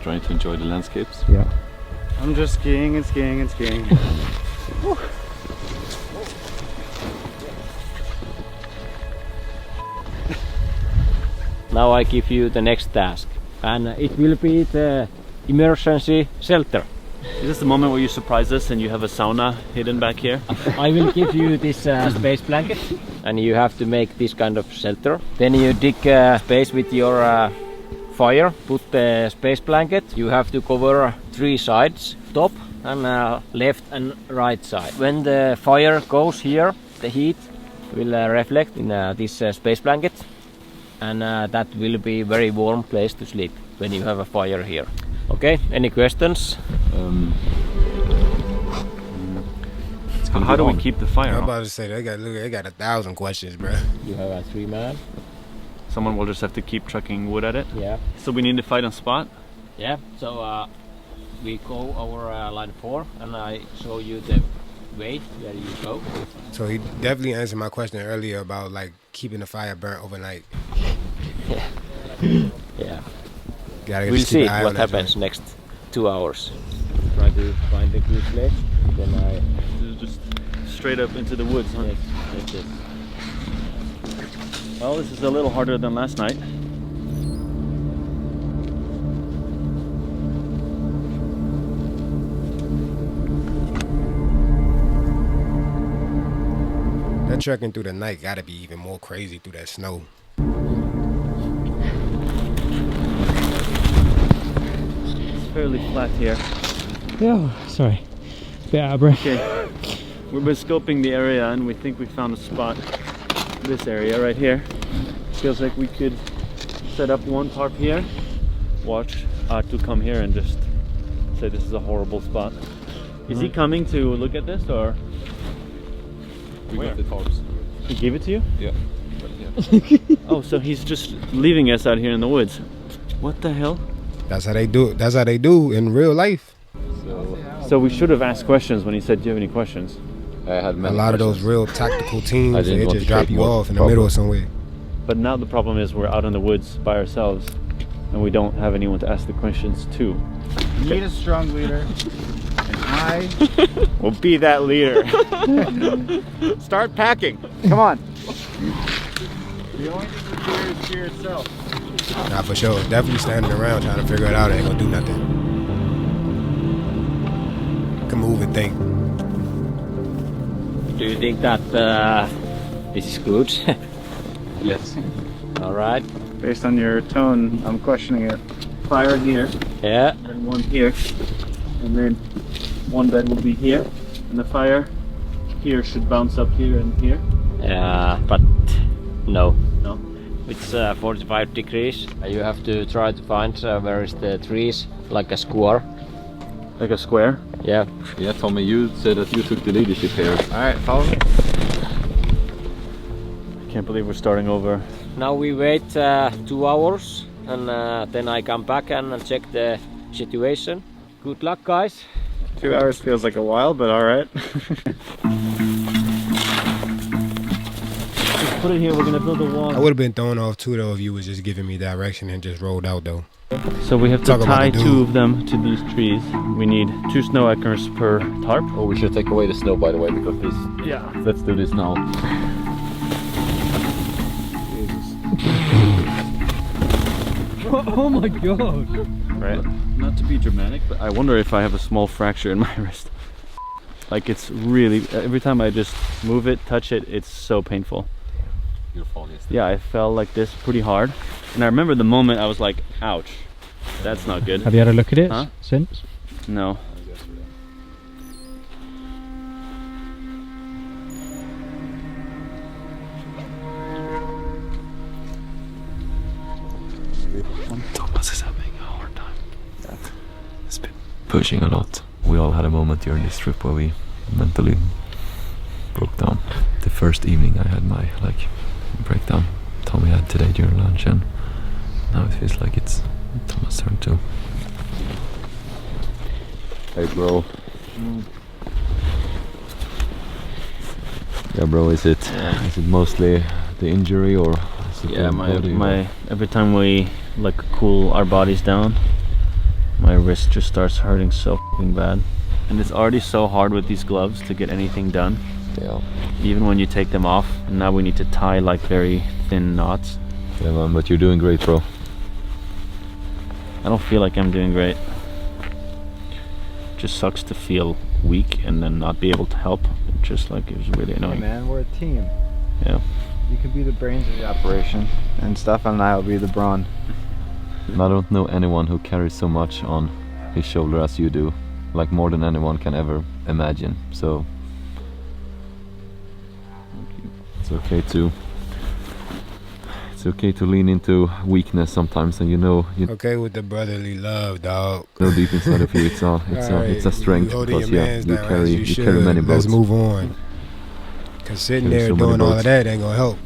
trying to enjoy the landscapes. Yeah. I'm just skiing and skiing and skiing. Now I give you the next task, and it will be the emergency shelter. Is this the moment where you surprise us and you have a sauna hidden back here? I will give you this space blanket, and you have to make this kind of shelter. Then you dig space with your fire, put the space blanket. You have to cover 3 sides, top and left and right side. When the fire goes here, the heat will reflect in this space blanket, and that will be a very warm place to sleep when you have a fire here. Okay, any questions? How do we keep the fire? I'm about to say they got 1,000 questions, bro. You have a 3-man. Someone will just have to keep chucking wood at it? Yeah. So we need to fight on spot? Yeah, so we go over line 4, and I show you the way where you go. So he definitely answered my question earlier about like keeping the fire burnt overnight. Yeah. We'll see what happens next 2 hours. Try to find a good place, then I just straight up into the woods, huh? Yes. Well, this is a little harder than last night. That trekking through the night gotta be even more crazy through that snow. Fairly flat here. Yeah, sorry. Bit out of breath. Okay, we're scoping the area and we think we found a spot. This area right here. Feels like we could set up one tarp here, watch to come here and just say this is a horrible spot. Is he coming to look at this, or? We got the tarps. He gave it to you? Yeah. Oh, so he's just leaving us out here in the woods. What the hell? That's how they do it. That's how they do in real life. So we should have asked questions when he said, do you have any questions? I had a lot of those real tactical teams, they just drop you off in the problem. middle of somewhere. But now the problem is we're out in the woods by ourselves and we don't have anyone to ask the questions to. You need a strong leader, and I will be that leader. Start packing. Come on. The only thing you fear is fear itself. Nah, for sure. Definitely standing around trying to figure it out ain't gonna do nothing. Can move and think. Do you think that this is good? Yes. All right. Based on your tone, I'm questioning it. Fire here. Yeah. And one here. And then one bed will be here. And the fire here should bounce up here and here. Yeah, but no. No? It's 45 degrees. You have to try to find where is the trees, like a square. Like a square? Yeah. Yeah, Tommy, you said that you took the leadership here. Alright, follow me. I can't believe we're starting over. Now we wait 2 hours, and then I come back and check the situation. Good luck, guys. 2 hours feels like a while, but alright. Put it here, we're gonna build a wall. I would have been thrown off too though if you was just giving me direction and just rolled out though. So we have to tie 2 of them to these trees. We need 2 snow acorns per tarp. Oh, we should take away the snow, by the way, because this. Yeah. Let's do this now. Oh my god! Right. Not to be dramatic, but I wonder if I have a small fracture in my wrist. Like it's really, every time I just move it, touch it, it's so painful. You're falling yesterday. Yeah, I fell like this pretty hard. And I remember the moment I was like, ouch, that's not good. Have you had a look at it since? No. Thomas is having a hard time. He's been pushing a lot. We all had a moment during this trip where we mentally broke down. The first evening I had my breakdown. Tommy had today during lunch, and now it feels like it's Thomas' turn too. Hey bro. Yeah bro, is it mostly the injury or is it Yeah, the body my every time we cool our bodies down, my wrist just starts hurting so f***ing bad. And it's already so hard with these gloves to get anything done. Yeah. Even when you take them off, and now we need to tie very thin knots. Yeah man, but you're doing great bro. I don't feel like I'm doing great. Just sucks to feel weak and then not be able to help. It was really annoying. Hey man, we're a team. Yeah. You can be the brains of the operation, and Stefan and I will be the brawn. And I don't know anyone who carries so much on his shoulder as you do, like more than anyone can ever imagine. So it's okay to lean into weakness sometimes, and you know Okay with the brotherly love, dog. deep inside of you it's a strength, because you carry many boats. Let's move on. Cause sitting there So many doing all boats. of that ain't gonna help.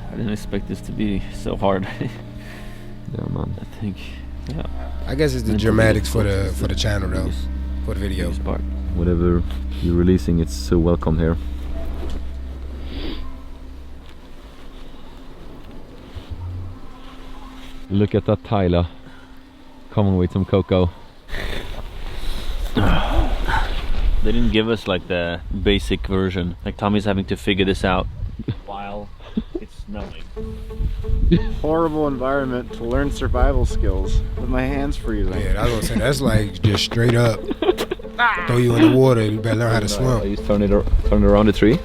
I didn't expect this to be so hard. Yeah man. I think, yeah. I guess it's the Mentally dramatics for difficult the channel though, for the video. biggest part. Whatever you're releasing, it's so welcome here. Look at that Tyler. Come on with some cocoa. They didn't give us the basic version. Tommy's having to figure this out while it's snowing. Horrible environment to learn survival skills with my hands freezing. Yeah, I was gonna say that's like just straight up throw you in the water. You better learn how to swim. I just turn it around the tree.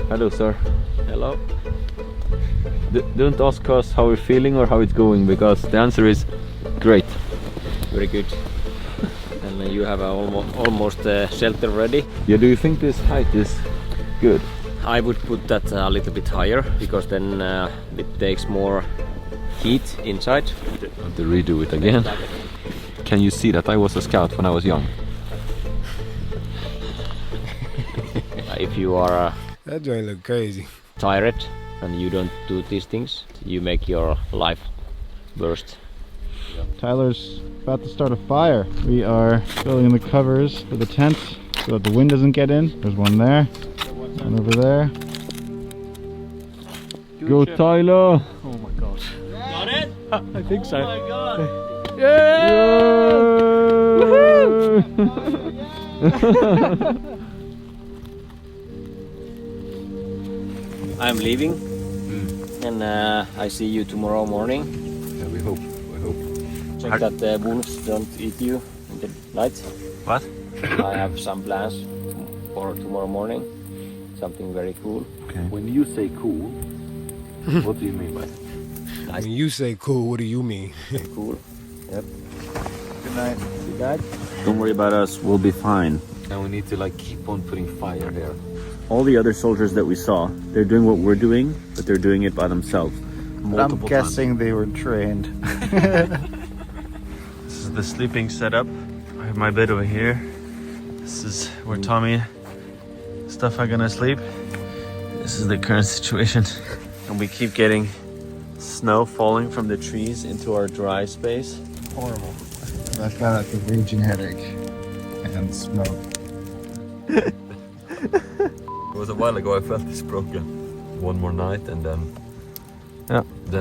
Hello sir. Hello. Don't ask us how we're feeling or how it's going, because the answer is great. Very good. And you have almost shelter ready. Yeah, do you think this height is good? I would put that a little bit higher, because then it takes more heat inside. Have to redo it again. Can you see that I was a scout when I was young? If you are That joint look crazy. tired and you don't do these things, you make your life worst. Tyler's about to start a fire. We are building the covers for the tent so that the wind doesn't get in. There's one there, one over there. Go Tyler! Oh my gosh. Got it? I think so. Oh my god. I'm leaving, and I see you tomorrow morning. Yeah, we hope. Check that the wolves don't eat you in the night. What? I have some plans for tomorrow morning. Something very cool. Okay. When you say cool, what do you mean by it? When you say cool, what do you mean? Cool. Yep. Good night. Good night. Don't worry about us, we'll be fine. And we need to keep on putting fire here. All the other soldiers that we saw, they're doing what we're doing, but they're doing it by themselves. But I'm guessing they were trained. This is the sleeping setup. I have my bed over here. This is where Tommy, stuff are gonna sleep. This is the current situation. And we keep getting snow falling from the trees into our dry space. Horrible. I've got the raging headache and smoke. It was a while ago I felt this broken. One more night and then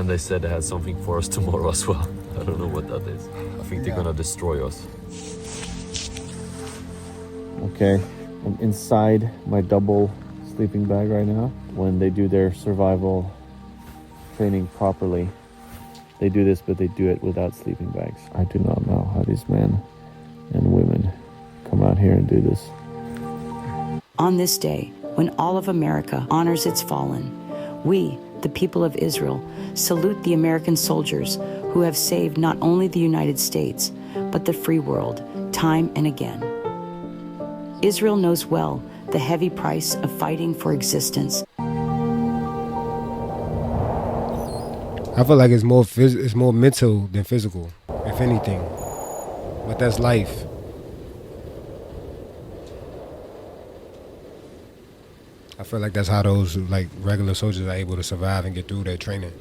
they said they had something for us tomorrow as well. I don't know what that is. I think they're gonna destroy us. Okay, I'm inside my double sleeping bag right now. When they do their survival training properly, they do this, but they do it without sleeping bags. I do not know how these men and women come out here and do this. On this day, when all of America honors its fallen, we, the people of Israel, salute the American soldiers who have saved not only the United States, but the free world, time and again. Israel knows well the heavy price of fighting for existence. I feel like it's more mental than physical, if anything. But that's life. I feel like that's how those like regular soldiers are able to survive and get through their training,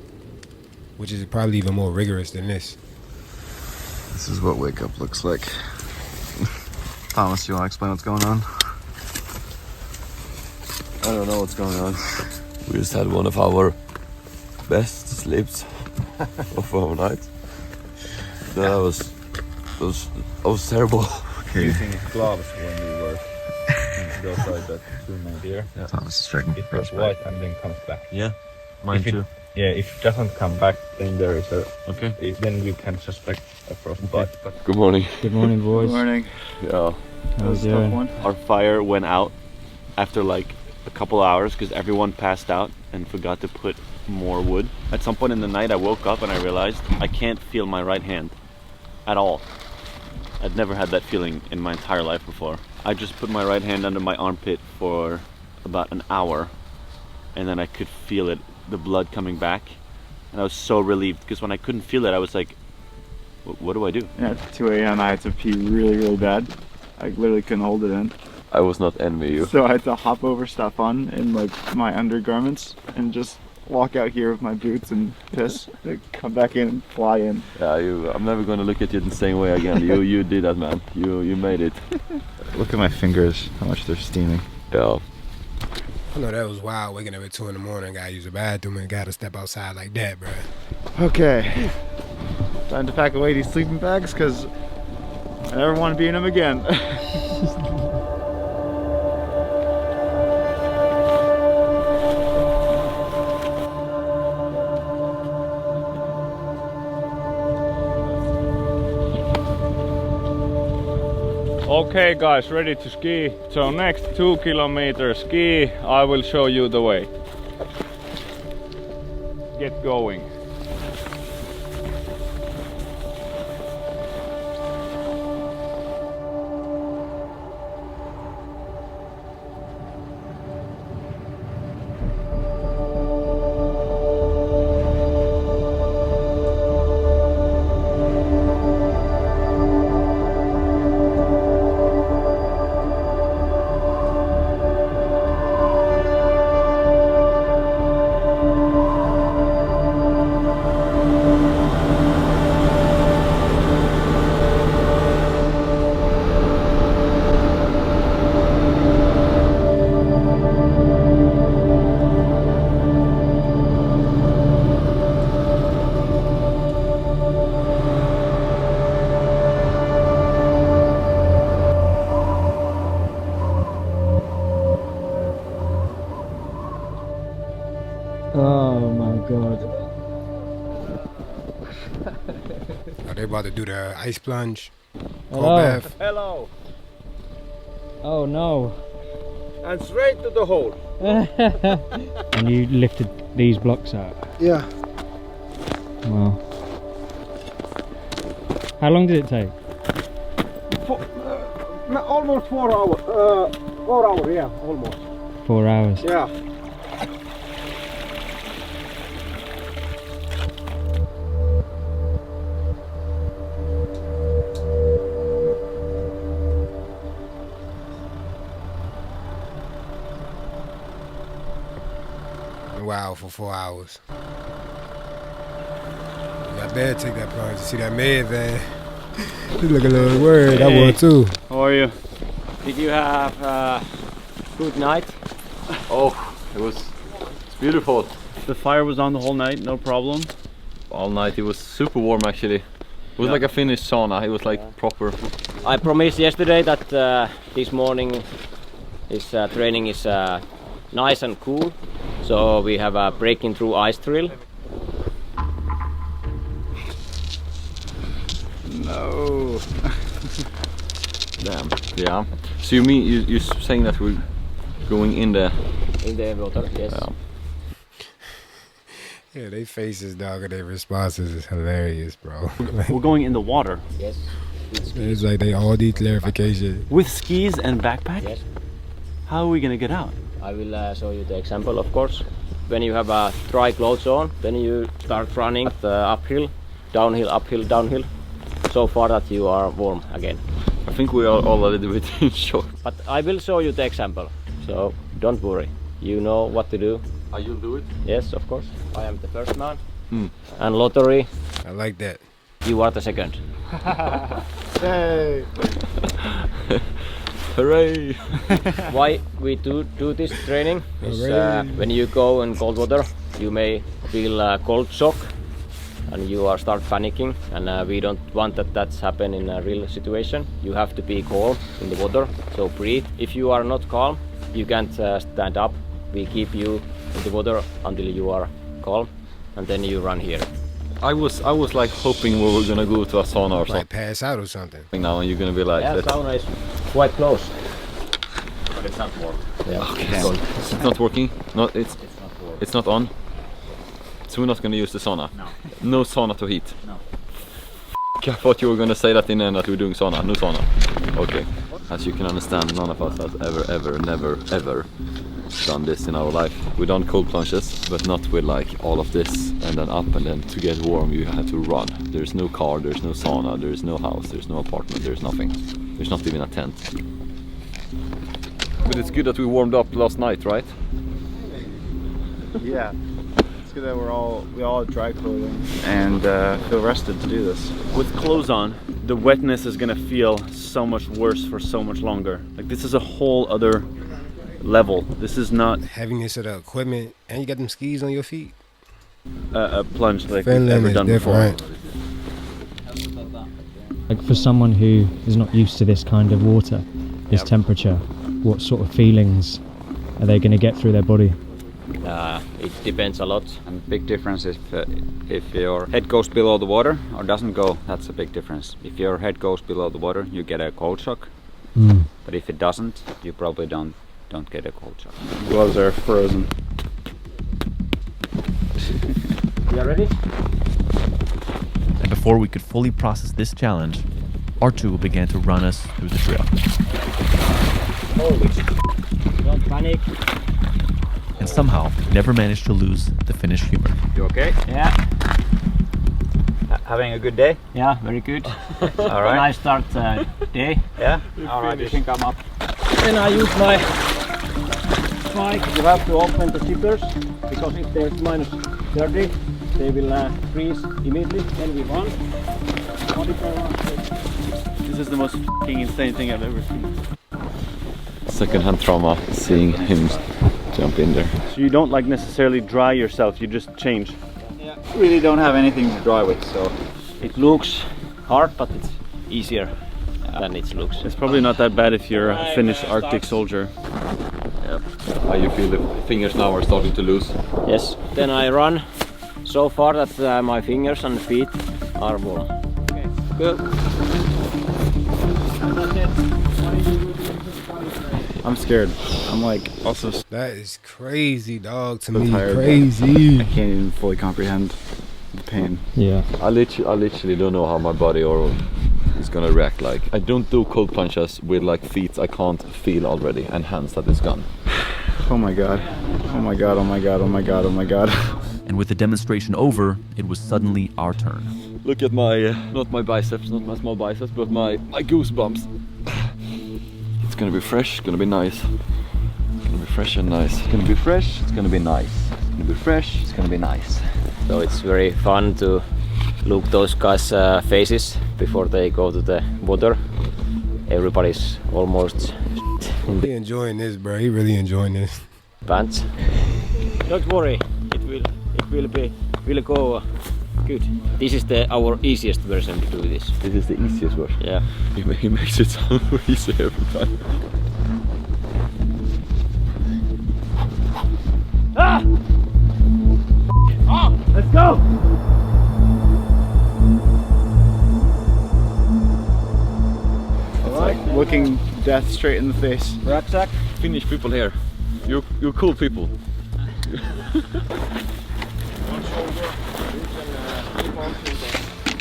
which is probably even more rigorous than this. This is what wake up looks like. Thomas, you want to explain what's going on? I don't know what's going on. We just had one of our best sleeps of our night. No, that was terrible. Using gloves when we work. Goes like that tune here. Yeah. Thomas is checking. It goes white and then comes back. Yeah, mine too. Yeah, if it doesn't come back, then there is a. Okay. Then you can suspect a frostbite. But Good morning. Good morning, boys. Good morning. Yeah. How was doing? One. Our fire went out after like a couple hours because everyone passed out and forgot to put more wood. At some point in the night I woke up and I realized I can't feel my right hand at all. I'd never had that feeling in my entire life before. I just put my right hand under my armpit for about an hour and then I could feel it, the blood coming back, and I was so relieved because when I couldn't feel it I was like, what do I do? Yeah, at 2 a.m. I had to pee really, really bad. I literally couldn't hold it in. I was not envy you. So I had to hop over stuff on in like my undergarments and just walk out here with my boots and piss, come back in and fly in. Yeah, I'm never gonna look at you the same way again. You did that, man. You made it. look at my fingers, how much they're steaming. Yeah. I know that was wild, waking up at 2 in the morning, gotta use the bathroom and gotta step outside like that, bro. Okay, time to pack away these sleeping bags because I never want to be in them again. Okay guys, ready to ski. So next 2 kilometers ski, I will show you the way. Get going. Oh my god. Are they about to do the ice plunge? Hello. Cold bath? Hello. Oh no. And straight to the hole. And you lifted these blocks out? Yeah. Wow. How long did it take? Almost 4 hours. 4 hours, yeah, almost. 4 hours. Yeah. Wow, for 4 hours. I better take that plunge. You see that med van? You look a little worried. I would too. How are you? Did you have a good night? Oh, it's beautiful. The fire was on the whole night, no problem. All night. It was super warm actually. It was like a Finnish sauna. It was like proper. I promised yesterday that this morning this training is nice and cool. So we have a breaking through ice drill. No. Damn. Yeah. So you mean you're saying that we're going in the water? Yes. Yeah, they faces, dog, and their responses is hilarious, bro. We're going in the water. Yes. It's like they all need clarification. With skis and backpack? Yes. How are we gonna get out? I will show you the example, of course. When you have dry clothes on, then you start running uphill, downhill, uphill, downhill, so far that you are warm again. I think we are all a little bit in shock. But I will show you the example, so don't worry. You know what to do. You'll do it? Yes, of course. I am the first man. Mm. And lottery. I like that. You are the second. Hey! Hooray! Why we do this training is when you go in cold water, you may feel cold shock and you start panicking, and we don't want that's happen in a real situation. You have to be calm in the water, so breathe. If you are not calm, you can't stand up. We keep you in the water until you are calm, and then you run here. I was like hoping we were gonna go to a sauna or something. Like pass out or something. Now and you're gonna be like, yeah, sauna is quite close. But it's not warm. Yeah. Okay. So it's not working. It's not on. So we're not gonna use the sauna. No. No sauna to heat. No. I thought you were gonna say that in the end that we're doing sauna. No sauna. Okay. As you can understand, none of us has ever, never, ever done this in our life. We've done cold plunges, but not with like all of this and then up, and then to get warm you have to run. There's no car, there's no sauna, there's no house, there's no apartment, there's nothing. There's not even a tent. But it's good that we warmed up last night, right? Yeah. It's good that we all have dry clothing and feel rested to do this. With clothes on, the wetness is gonna feel so much worse for so much longer. Like this is a whole other level. This is not heaviness of the equipment, and you got them skis on your feet. A plunge like Finland we've ever done different. before. Like for someone who is not used to this kind of water, this temperature, what sort of feelings are they going to get through their body? It depends a lot. And big difference if your head goes below the water or doesn't go, that's a big difference. If your head goes below the water, you get a cold shock. But if it doesn't, you probably don't get a cold shock. Gloves are frozen. You are ready? And before we could fully process this challenge, Arttu began to run us through the drill. Holy don't panic. And somehow never managed to lose the Finnish humor. You okay? Yeah. Having a good day? Yeah, very good. All right. When I start day. Yeah? All right, you can come up. Then I use my bike. You have to open the zippers, because if there's minus 30, they will freeze immediately. Then we run. This is the most f***ing insane thing I've ever seen. Second-hand trauma, seeing him jump in there. So you don't like necessarily dry yourself, you just change. Yeah. Really don't have anything to dry with, so it looks hard, but it's easier than it looks. It's probably not that bad if you're a Finnish Arctic soldier. Yep. How you feel the fingers now are starting to lose? Yes. Then I run so far that my fingers and feet are warm. Okay. Good. I'm scared. I'm like also. That is crazy, dog. To so me, tired, crazy. I can't even fully comprehend the pain. Yeah. I literally don't know how my body is gonna react. Like I don't do cold punches with like feet I can't feel already, and hands that is gone. Oh my god. Oh my god. Oh my god. Oh my god. Oh my god. And with the demonstration over, it was suddenly our turn. Look at my, not my biceps, not my small biceps, but my goosebumps. It's gonna be fresh, it's gonna be nice. It's gonna be fresh and nice. It's gonna be fresh, it's gonna be nice. It's gonna be fresh, it's gonna be nice. So it's very fun to look those guys' faces before they go to the water. Everybody's almost He enjoying this, bro. He really enjoying this. Pants. Don't worry, will go good. This is our easiest version to do this. This is the easiest version? Yeah. He makes it sound easy every time. Ah! Oh, let's go! It's like looking death straight in the face. Rucksack. Finnish people here. You're cool people.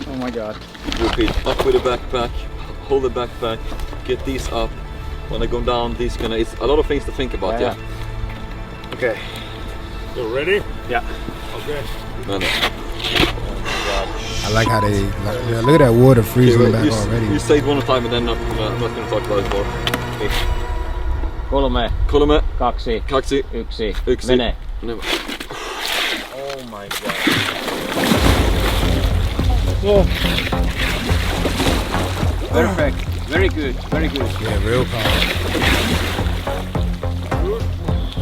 Oh my god. Repeat. Up with the backpack. Hold the backpack. Get these up. when I go down, it's a lot of things to think about. Yeah. Okay. You ready? Yeah. Okay. No. I like how they look at that water freezing back you already. say it one time and then I'm not going to talk about it more. 3, 3, 2, 2, 1. 1. Mene. No. Oh my god. Oh. Perfect. Very good. Very good. Yeah, real powerful.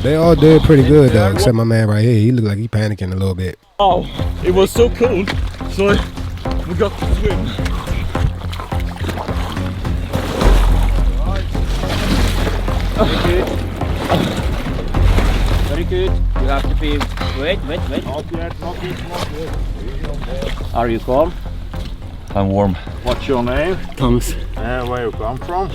They all did pretty good though, except my man right here. He looked like he panicking a little bit. Oh, it was so cold, so I forgot to swim. Very good. Very good. You have to be. Wait. Not yet. Are you calm? I'm warm. What's your name? Thomas. Where you come from?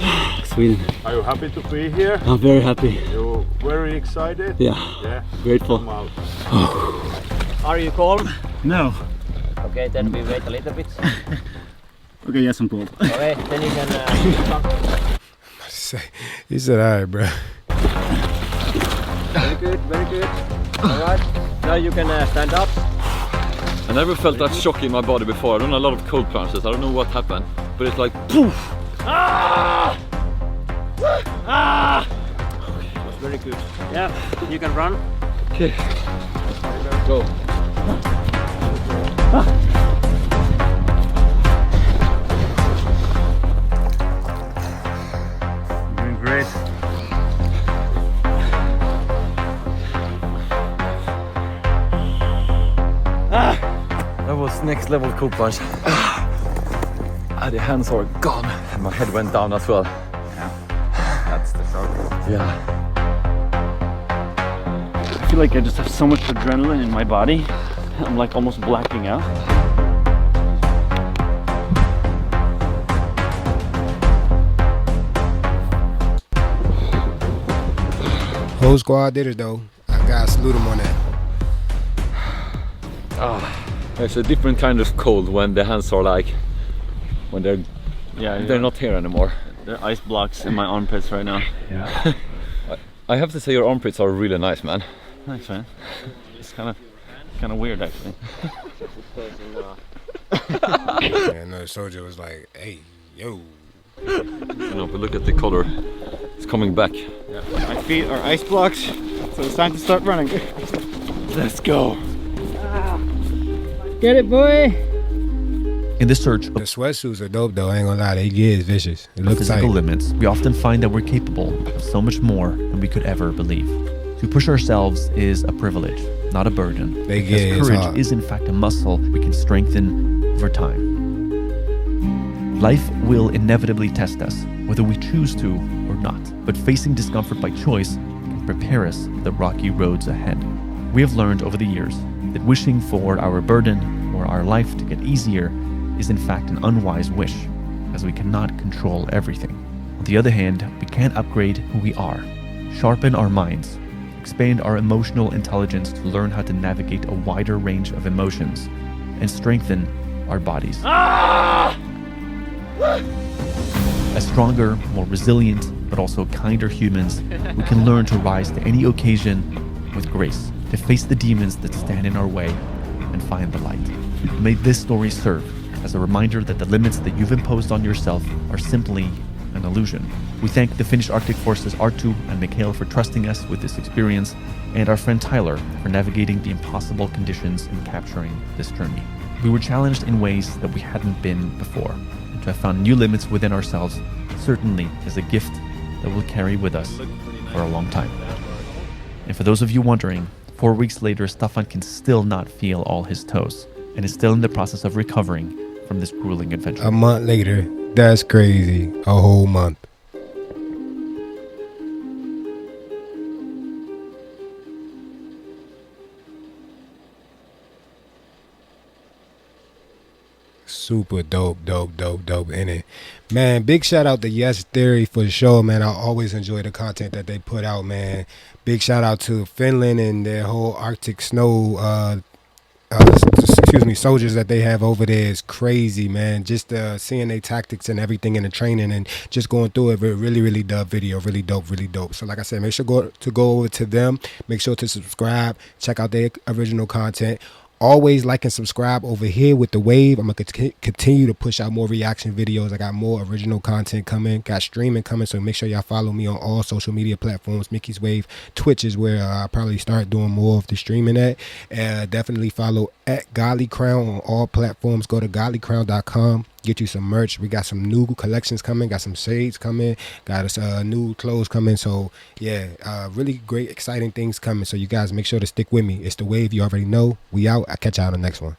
Sweden. Are you happy to be here? I'm very happy. You very excited? Yeah. Grateful. Come out. Are you calm? No. Okay, then we wait a little bit. Okay, yes, I'm cold. Okay, then you can. He said, "All right, bro." Very good. Very good. All right. Now you can stand up. I never felt that shock in my body before. I've done a lot of cold plunges. I don't know what happened, but it's like poof. Ah! Ah! That's very good. Yeah, you can run. Okay. Go. Doing great. That was next level cold plunge. The hands are gone and my head went down as well. Yeah, that's the struggle. Yeah. I feel like I just have so much adrenaline in my body. I'm like almost blacking out. Whole squad did it though. I gotta salute them on that. It's a different kind of cold when the hands are like, when they're not here anymore. There are ice blocks in my armpits right now. Yeah. I have to say your armpits are really nice, man. Thanks, man. It's kind of weird actually. And another soldier was like, "Hey, yo." But look at the color. It's coming back. Yeah. My feet are ice blocks, so it's time to start running. Let's go. Get it, boy! In the search The sweatsuits are dope though, I ain't gonna lie, they get vicious. It of looks physical tight. limits, we often find that we're capable of so much more than we could ever believe. To push ourselves is a privilege, not a burden. They because get courage hard. is in fact a muscle we can strengthen over time. Life will inevitably test us, whether we choose to or not. But facing discomfort by choice can prepare us for the rocky roads ahead. We have learned over the years that wishing for our burden or our life to get easier is in fact an unwise wish, as we cannot control everything. On the other hand, we can upgrade who we are, sharpen our minds, expand our emotional intelligence to learn how to navigate a wider range of emotions, and strengthen our bodies. As stronger, more resilient, but also kinder humans, we can learn to rise to any occasion with grace, to face the demons that stand in our way and find the light. May this story serve as a reminder that the limits that you've imposed on yourself are simply an illusion. We thank the Finnish Arctic Forces Arttu and Mikael for trusting us with this experience, and our friend Tyler for navigating the impossible conditions and capturing this journey. We were challenged in ways that we hadn't been before, and to have found new limits within ourselves certainly is a gift that we'll carry with us for a long time. And for those of you wondering, 4 weeks later, Staffan can still not feel all his toes and is still in the process of recovering from this grueling adventure. A month later, that's crazy. A whole month. Super dope in it. Man, big shout out to Yes Theory for sure, man. I always enjoy the content that they put out, man. Big shout out to Finland and their whole Arctic snow excuse me, soldiers that they have over there is crazy, man. Just seeing their tactics and everything in the training and just going through it, really, really dope video, really dope, really dope. So like I said, make sure to go over to them, make sure to subscribe, check out their original content. Always like and subscribe over here with the Wave. I'm gonna continue to push out more reaction videos. I got more original content coming, got streaming coming, so make sure y'all follow me on all social media platforms. Mickeyswave, Twitch is where I'll probably start doing more of the streaming at. Definitely follow at Godly Crown on all platforms. Go to godlycrown.com, get you some merch. We got some new collections coming, got some shades coming, got us new clothes coming. So yeah, really great, exciting things coming. So you guys make sure to stick with me. It's the Wave, you already know. We out. I'll catch y'all on the next one.